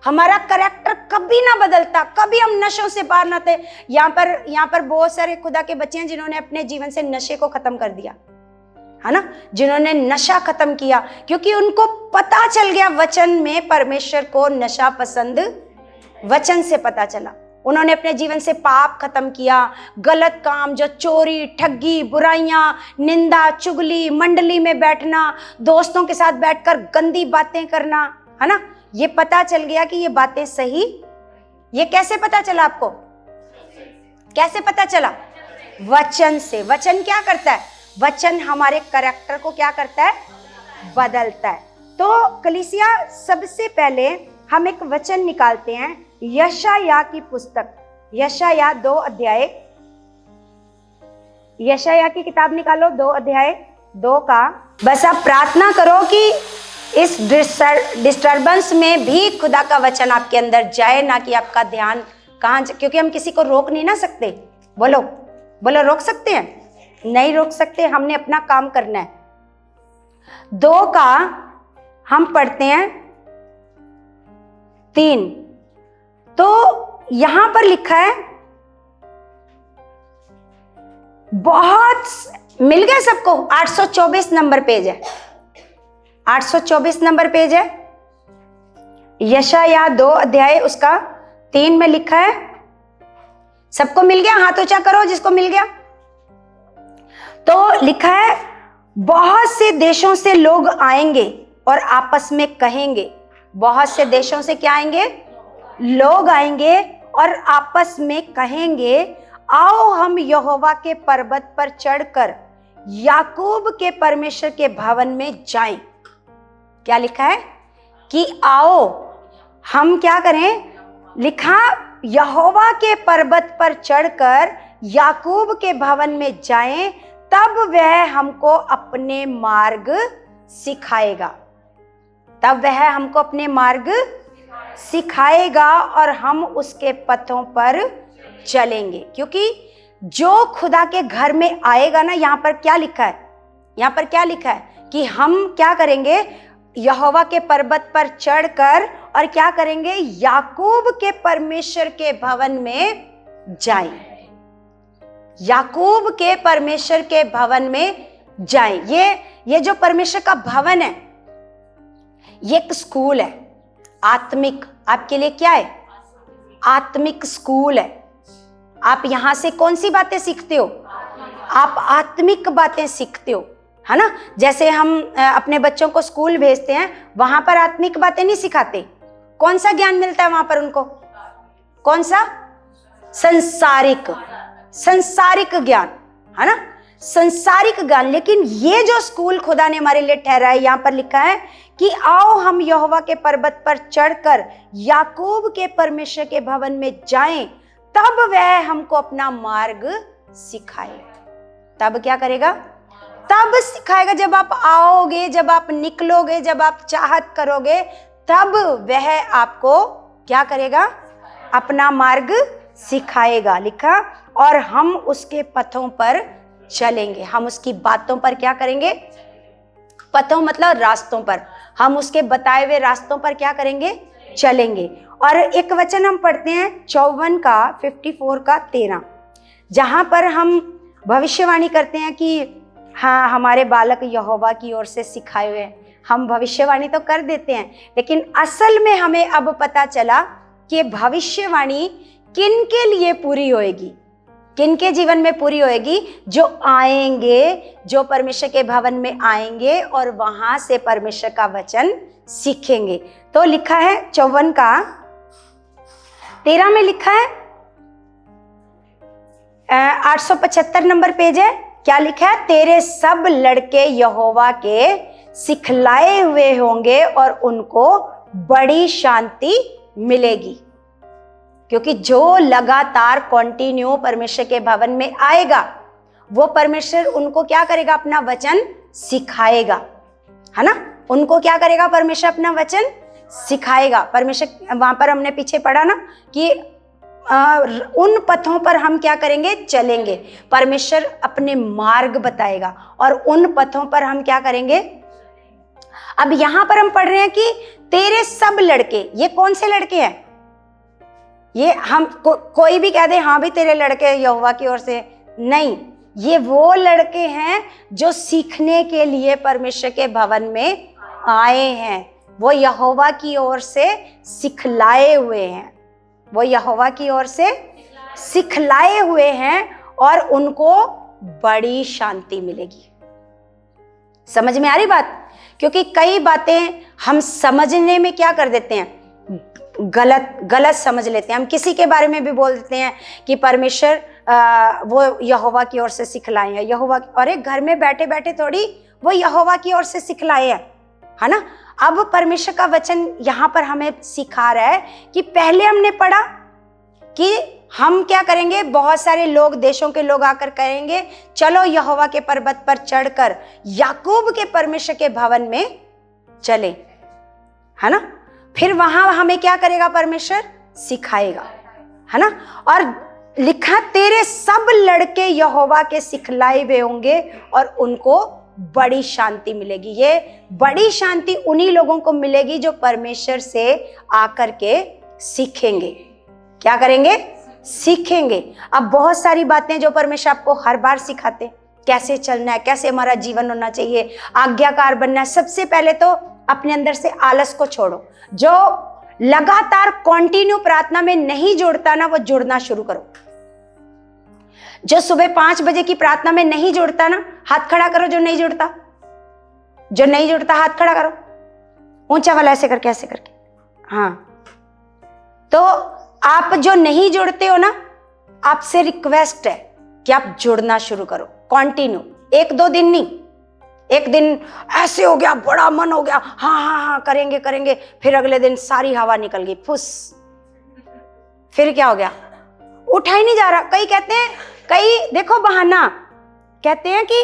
हमारा करैक्टर कभी ना बदलता, कभी हम नशों से पार ना थे। यहाँ पर बहुत सारे खुदा के बच्चे हैं जिन्होंने अपने जीवन से नशे को खत्म कर दिया, है ना, जिन्होंने नशा खत्म किया, क्योंकि उनको पता चल गया वचन में परमेश्वर को नशा पसंद, वचन से पता चला। उन्होंने अपने जीवन से पाप खत्म किया, गलत काम जो चोरी, ठगी, बुराइयां, निंदा, चुगली, मंडली में बैठना, दोस्तों के साथ बैठकर गंदी बातें करना, है ना, ये पता चल गया कि ये बातें सही। ये कैसे पता चला आपको, कैसे पता चला, वचन से। वचन क्या करता है, वचन हमारे करैक्टर को क्या करता है, बदलता है। तो कलीसिया, सबसे पहले हम एक वचन निकालते हैं, यशायाह की पुस्तक, यशायाह 2 अध्याय, यशायाह की किताब निकालो 2 अध्याय 2 का। बस आप प्रार्थना करो कि इस डिस्टर्बेंस में भी खुदा का वचन आपके अंदर जाए, ना कि आपका ध्यान कहाँ, क्योंकि हम किसी को रोक नहीं ना सकते। बोलो, बोलो, रोक सकते हैं, नहीं रोक सकते, हमने अपना काम करना है। 2 का हम पढ़ते हैं 3। तो यहां पर लिखा है, बहुत मिल गया सबको, 824 नंबर पेज है, 824 नंबर पेज है, यशायाह 2 अध्याय उसका 3 में लिखा है। सबको मिल गया, हाथ ऊंचा करो जिसको मिल गया। तो लिखा है, बहुत से देशों से लोग आएंगे और आपस में कहेंगे, बहुत से देशों से क्या आएंगे, लोग आएंगे और आपस में कहेंगे, आओ हम यहोवा के पर्वत पर चढ़कर याकूब के परमेश्वर के भवन में जाएं। क्या लिखा है कि आओ हम क्या करें, लिखा यहोवा के पर्वत पर चढ़कर याकूब के भवन में जाएं, तब वह हमको अपने मार्ग सिखाएगा, तब वह हमको अपने मार्ग सिखाएगा और हम उसके पथों पर चलेंगे। क्योंकि जो खुदा के घर में आएगा ना, यहाँ पर क्या लिखा है, यहाँ पर क्या लिखा है कि हम क्या करेंगे, यहोवा के पर्वत पर चढ़कर और क्या करेंगे, याकूब के परमेश्वर के भवन में जाएं, याकूब के परमेश्वर के भवन में जाएं। ये जो परमेश्वर का भवन है, ये एक स्कूल है, आत्मिक, आपके लिए क्या है, आत्मिक स्कूल है। आप यहां से कौन सी बातें सीखते हो, आप आत्मिक बातें सीखते हो, है ना। जैसे हम अपने बच्चों को स्कूल भेजते हैं, वहां पर आत्मिक बातें नहीं सिखाते। कौन सा ज्ञान मिलता है वहां पर उनको, कौन सा, संसारिक, संसारिक ज्ञान, है ना, संसारिक ज्ञान। लेकिन ये जो स्कूल खुदा ने हमारे लिए ठहरा है, यहां पर लिखा है कि आओ हम यहोवा के पर्वत पर चढ़कर याकूब के परमेश्वर के भवन में जाएं, तब वह हमको अपना मार्ग सिखाए। तब क्या करेगा? तब सिखाएगा। जब आप आओगे, जब आप निकलोगे, जब आप चाहत करोगे, तब वह आपको क्या करेगा? अपना मार्ग सिखाएगा। लिखा, और हम उसके पथों पर चलेंगे। हम उसकी बातों पर क्या करेंगे? पथों मतलब रास्तों पर। हम उसके बताए हुए रास्तों पर क्या करेंगे? चलेंगे। और एक वचन हम पढ़ते हैं 54 का 54 का 13, जहां पर हम भविष्यवाणी करते हैं कि हाँ, हमारे बालक यहोवा की ओर से सिखाए हुए हैं। हम भविष्यवाणी तो कर देते हैं, लेकिन असल में हमें अब पता चला कि भविष्यवाणी किन के लिए पूरी होएगी, किन के जीवन में पूरी होएगी? जो आएंगे, जो परमेश्वर के भवन में आएंगे और वहां से परमेश्वर का वचन सीखेंगे। तो लिखा है 54 का 13 में लिखा है, 875 नंबर पेज है। क्या लिखा है? तेरे सब लड़के यहोवा के सिखलाए हुए होंगे और उनको बड़ी शांति मिलेगी। क्योंकि जो लगातार कंटिन्यू परमेश्वर के भवन में आएगा, वो परमेश्वर उनको क्या करेगा? अपना वचन सिखाएगा, है ना। उनको क्या करेगा? परमेश्वर अपना वचन सिखाएगा। परमेश्वर, वहां पर हमने पीछे पढ़ा ना कि उन पथों पर हम क्या करेंगे? चलेंगे। परमेश्वर अपने मार्ग बताएगा और उन पथों पर हम क्या करेंगे? अब यहां पर हम पढ़ रहे हैं कि तेरे सब लड़के, ये कौन से लड़के हैं? ये हम कोई भी कह दे हाँ भी तेरे लड़के यहोवा की ओर से, नहीं, ये वो लड़के हैं जो सीखने के लिए परमेश्वर के भवन में आए हैं। वो यहोवा की ओर से सिखलाए हुए हैं, वो यहोवा की ओर से सिखलाए हुए हैं और उनको बड़ी शांति मिलेगी। समझ में आ रही बात? क्योंकि कई बातें हम समझने में क्या कर देते हैं? गलत समझ लेते हैं। हम किसी के बारे में भी बोल देते हैं कि परमेश्वर वो यहोवा की ओर से सिखलाए हैं। यहोवा, अरे घर में बैठे बैठे थोड़ी वो यहोवा की ओर से सिखलाए हैं, है ना। अब परमेश्वर का वचन यहाँ पर हमें सिखा रहा है कि पहले हमने पढ़ा कि हम क्या करेंगे? बहुत सारे लोग, देशों के लोग आकर कहेंगे चलो यहोवा के पर्वत पर चढ़कर याकूब के परमेश्वर के भवन में चले, है ना। फिर वहां हमें क्या करेगा? परमेश्वर सिखाएगा, है ना। और लिखा, तेरे सब लड़के यहोवा के सिखलाए हुए होंगे और उनको बड़ी शांति मिलेगी। ये बड़ी शांति उन्हीं लोगों को मिलेगी जो परमेश्वर से आकर के सीखेंगे। क्या करेंगे? सीखेंगे। अब बहुत सारी बातें जो परमेश्वर आपको हर बार सिखाते, कैसे चलना है, कैसे हमारा जीवन होना चाहिए, आज्ञाकार बनना है। सबसे पहले तो अपने अंदर से आलस को छोड़ो। जो लगातार कंटिन्यू प्रार्थना में नहीं जुड़ता ना, वो जुड़ना शुरू करो। जो सुबह 5 बजे की प्रार्थना में नहीं जुड़ता ना, हाथ खड़ा करो। जो नहीं जुड़ता, जो नहीं जुड़ता हाथ खड़ा करो, ऊंचा वाला ऐसे करके, ऐसे करके। हाँ, तो आप जो नहीं जुड़ते हो ना, आपसे रिक्वेस्ट है कि आप जुड़ना शुरू करो कंटिन्यू। 1-2 दिन नहीं, एक दिन ऐसे हो गया, बड़ा मन हो गया, हाँ हाँ हाँ करेंगे करेंगे, फिर अगले दिन सारी हवा निकल गई, फुस। फिर क्या हो गया? उठा ही नहीं जा रहा। कई कहते हैं, कई देखो बहाना कहते हैं कि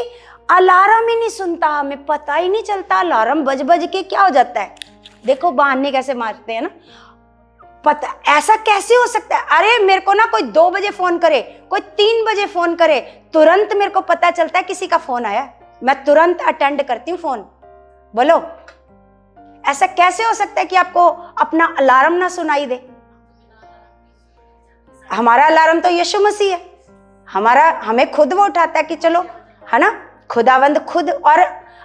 अलार्म ही नहीं सुनता, हमें पता ही नहीं चलता अलार्म बज बज के क्या हो जाता है। देखो बहाने कैसे मारते हैं ना, पता ऐसा कैसे हो सकता है? अरे मेरे को ना कोई 2 बजे फोन करे, कोई 3 बजे फोन करे, तुरंत मेरे को पता चलता है किसी का फोन आया, मैं तुरंत अटेंड करती हूँ फोन। बोलो ऐसा कैसे हो सकता है कि आपको अपना अलार्म ना सुनाई दे? हमारा अलार्म तो यीशु मसीह है। हमें खुद वो उठाता है कि चलो, है ना, खुदावंद खुद। और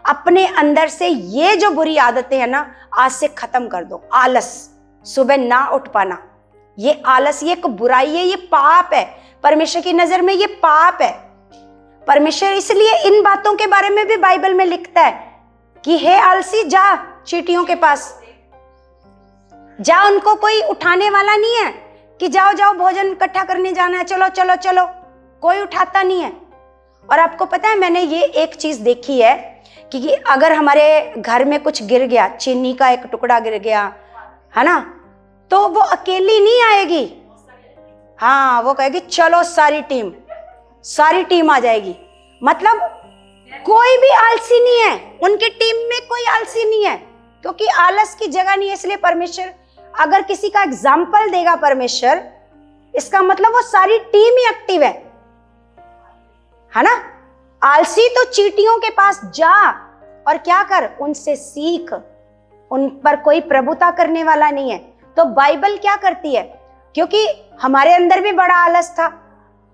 अपने अंदर से ये जो बुरी आदतें हैं ना, आज से खत्म कर दो। आलस, सुबह ना उठ पाना, ये आलस, ये एक बुराई है, ये पाप है। परमेश्वर की नजर में ये पाप है। परमेश्वर इसलिए इन बातों के बारे में भी बाइबल में लिखता है कि हे आलसी, जा चींटियों के पास जा, उनको कोई उठाने वाला नहीं है। कि जाओ जाओ भोजन इकट्ठा करने जाना है, चलो चलो चलो, कोई उठाता नहीं है। और आपको पता है, मैंने ये एक चीज देखी है कि अगर हमारे घर में कुछ गिर गया, चीनी का एक टुकड़ा गिर गया है ना, तो वो अकेली नहीं आएगी। हाँ, वो कहेगी चलो सारी टीम आ जाएगी। मतलब कोई भी आलसी नहीं है, उनकी टीम में कोई आलसी नहीं है, क्योंकि आलस की जगह नहीं है। इसलिए परमेश्वर अगर किसी का एग्जाम्पल देगा परमेश्वर, इसका मतलब वो सारी टीम ही एक्टिव है ना। आलसी तो चींटियों के पास जा और क्या कर, उनसे सीख, उन पर कोई प्रभुता करने वाला नहीं है। तो बाइबल क्या करती है, क्योंकि हमारे अंदर भी बड़ा आलस था,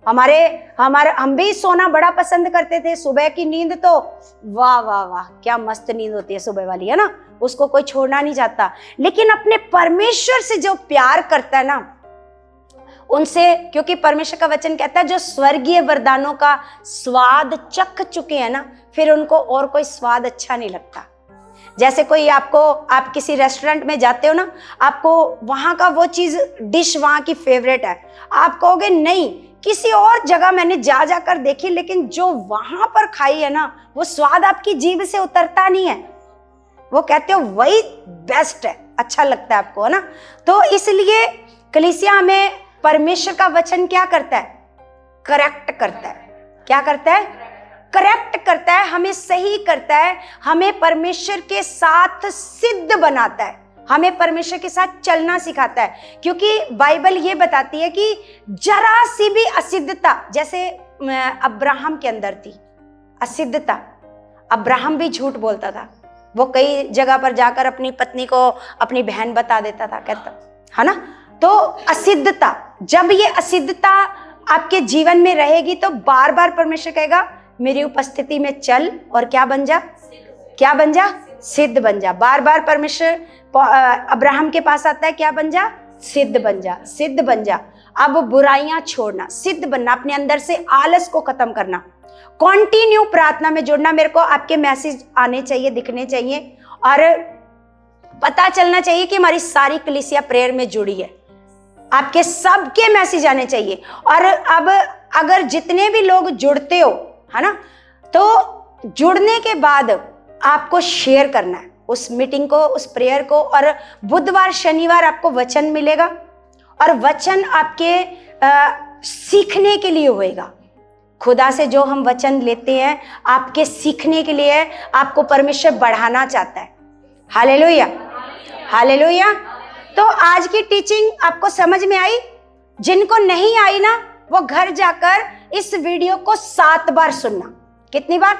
हम भी सोना बड़ा पसंद करते थे। सुबह की नींद तो वाह वाह वाह, क्या मस्त नींद होती है सुबह वाली, है ना, उसको कोई छोड़ना नहीं चाहता। लेकिन अपने परमेश्वर से जो प्यार करता है ना, उनसे, क्योंकि परमेश्वर का वचन कहता है जो स्वर्गीय वरदानों का स्वाद चख चुके हैं ना, फिर उनको और कोई स्वाद अच्छा नहीं लगता। जैसे कोई आप किसी रेस्टोरेंट में जाते हो ना, आपको वहां का वो चीज डिश वहां की फेवरेट है, आप कहोगे नहीं, किसी और जगह मैंने जाकर देखी, लेकिन जो वहां पर खाई है ना, वो स्वाद आपकी जीभ से उतरता नहीं है। वो कहते हो वही बेस्ट है, अच्छा लगता है आपको, है ना। तो इसलिए कलीसिया हमें परमेश्वर का वचन क्या करता है, करेक्ट करता है। क्या करता है, करेक्ट करता है, हमें सही करता है, हमें परमेश्वर के साथ सिद्ध बनाता है, हमें परमेश्वर के साथ चलना सिखाता है। क्योंकि बाइबल ये बताती है कि जरा सी भी असिद्धता, जैसे अब्राहम के अंदर थी असिद्धता, अब्राहम भी झूठ बोलता था, वो कई जगह पर जाकर अपनी पत्नी को अपनी बहन बता देता था, कहता है ना। तो असिद्धता, जब ये असिद्धता आपके जीवन में रहेगी तो बार बार परमेश्वर कहेगा मेरी उपस्थिति में चल और क्या बन जा, क्या बन जा, सिद्ध बन जा। बार बार परमेश्वर अब्राहम के पास आता है, क्या बन जा, सिद्ध बन जा, सिद्ध बन जा। अब बुराइयां छोड़ना, सिद्ध बनना, अपने अंदर से आलस को खत्म करना, कॉन्टिन्यू प्रार्थना में जुड़ना। मेरे को आपके मैसेज आने चाहिए, दिखने चाहिए, और पता चलना चाहिए कि हमारी सारी कलीसिया प्रेयर में जुड़ी है। आपके सबके मैसेज आने चाहिए। और अब अगर जितने भी लोग जुड़ते हो, है ना, तो जुड़ने के बाद आपको शेयर करना है उस मीटिंग को, उस प्रेयर को। और बुधवार शनिवार आपको वचन मिलेगा, और वचन आपके सीखने के लिए होएगा। खुदा से जो हम वचन लेते हैं आपके सीखने के लिए है, आपको परमेश्वर बढ़ाना चाहता है। Hallelujah, hallelujah. तो आज की टीचिंग आपको समझ में आई? जिनको नहीं आई ना, वो घर जाकर इस वीडियो को 7 बार सुनना। कितनी बार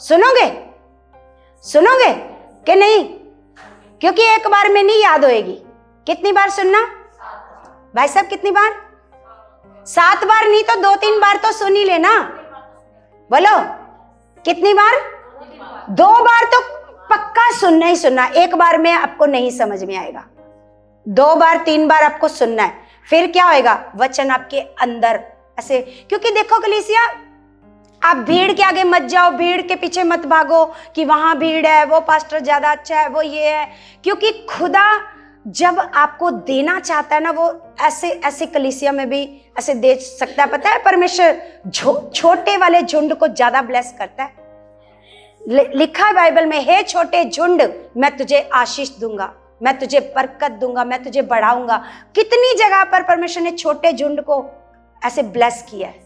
सुनोगे? सुनोगे कि नहीं? क्योंकि एक बार में नहीं याद होएगी। कितनी बार सुनना भाई साहब, कितनी बार? 7 बार नहीं तो 2-3 बार तो सुन ही लेना। बोलो कितनी बार? 2 बार तो पक्का सुनना ही सुनना। एक बार में आपको नहीं समझ में आएगा, 2 बार 3 बार आपको सुनना है। फिर क्या होएगा? वचन आपके अंदर ऐसे। क्योंकि देखो कलीसिया, आप भीड़ के आगे मत जाओ, भीड़ के पीछे मत भागो कि वहां भीड़ है, वो पास्टर ज्यादा अच्छा है, वो ये है। क्योंकि खुदा जब आपको देना चाहता है ना, वो ऐसे ऐसे कलीसिया में भी ऐसे दे सकता है। पता है परमेश्वर छोटे वाले झुंड को ज्यादा ब्लेस करता है। लिखा है बाइबल में, हे छोटे झुंड मैं तुझे आशीष दूंगा, मैं तुझे बरकत दूंगा, मैं तुझे बढ़ाऊंगा। कितनी जगह पर परमेश्वर ने छोटे झुंड को ऐसे ब्लेस किया है।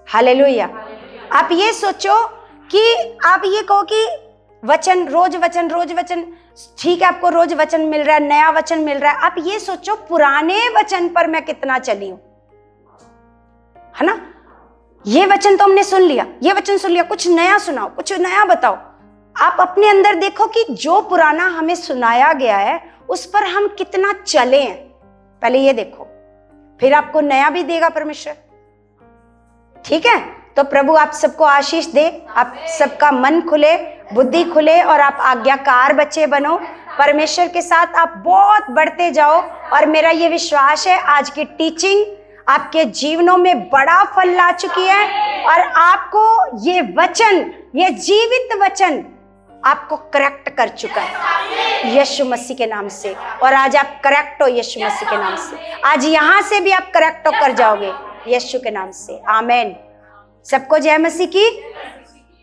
हालेलुया। आप ये सोचो कि आप ये कहो कि वचन रोज वचन रोज वचन, ठीक है आपको रोज वचन मिल रहा है, नया वचन मिल रहा है। आप ये सोचो पुराने वचन पर मैं कितना चली हूं, है ना। ये वचन तो हमने सुन लिया, ये वचन सुन लिया, कुछ नया सुनाओ, कुछ नया बताओ। आप अपने अंदर देखो कि जो पुराना हमें सुनाया गया है उस पर हम कितना चले हैं। पहले ये देखो, फिर आपको नया भी देगा परमेश्वर। ठीक है, तो प्रभु आप सबको आशीष दे, आप सबका मन खुले, बुद्धि खुले, और आप आज्ञाकार बच्चे बनो। परमेश्वर के साथ आप बहुत बढ़ते जाओ। और मेरा ये विश्वास है आज की टीचिंग आपके जीवनों में बड़ा फल ला चुकी है, और आपको ये वचन, ये जीवित वचन आपको करेक्ट कर चुका है यीशु मसीह के नाम से। और आज आप करेक्ट हो यीशु मसीह के नाम से। आज यहां से भी आप करेक्ट हो कर जाओगे यीशु के नाम से। आमेन। सबको जय मसीह की।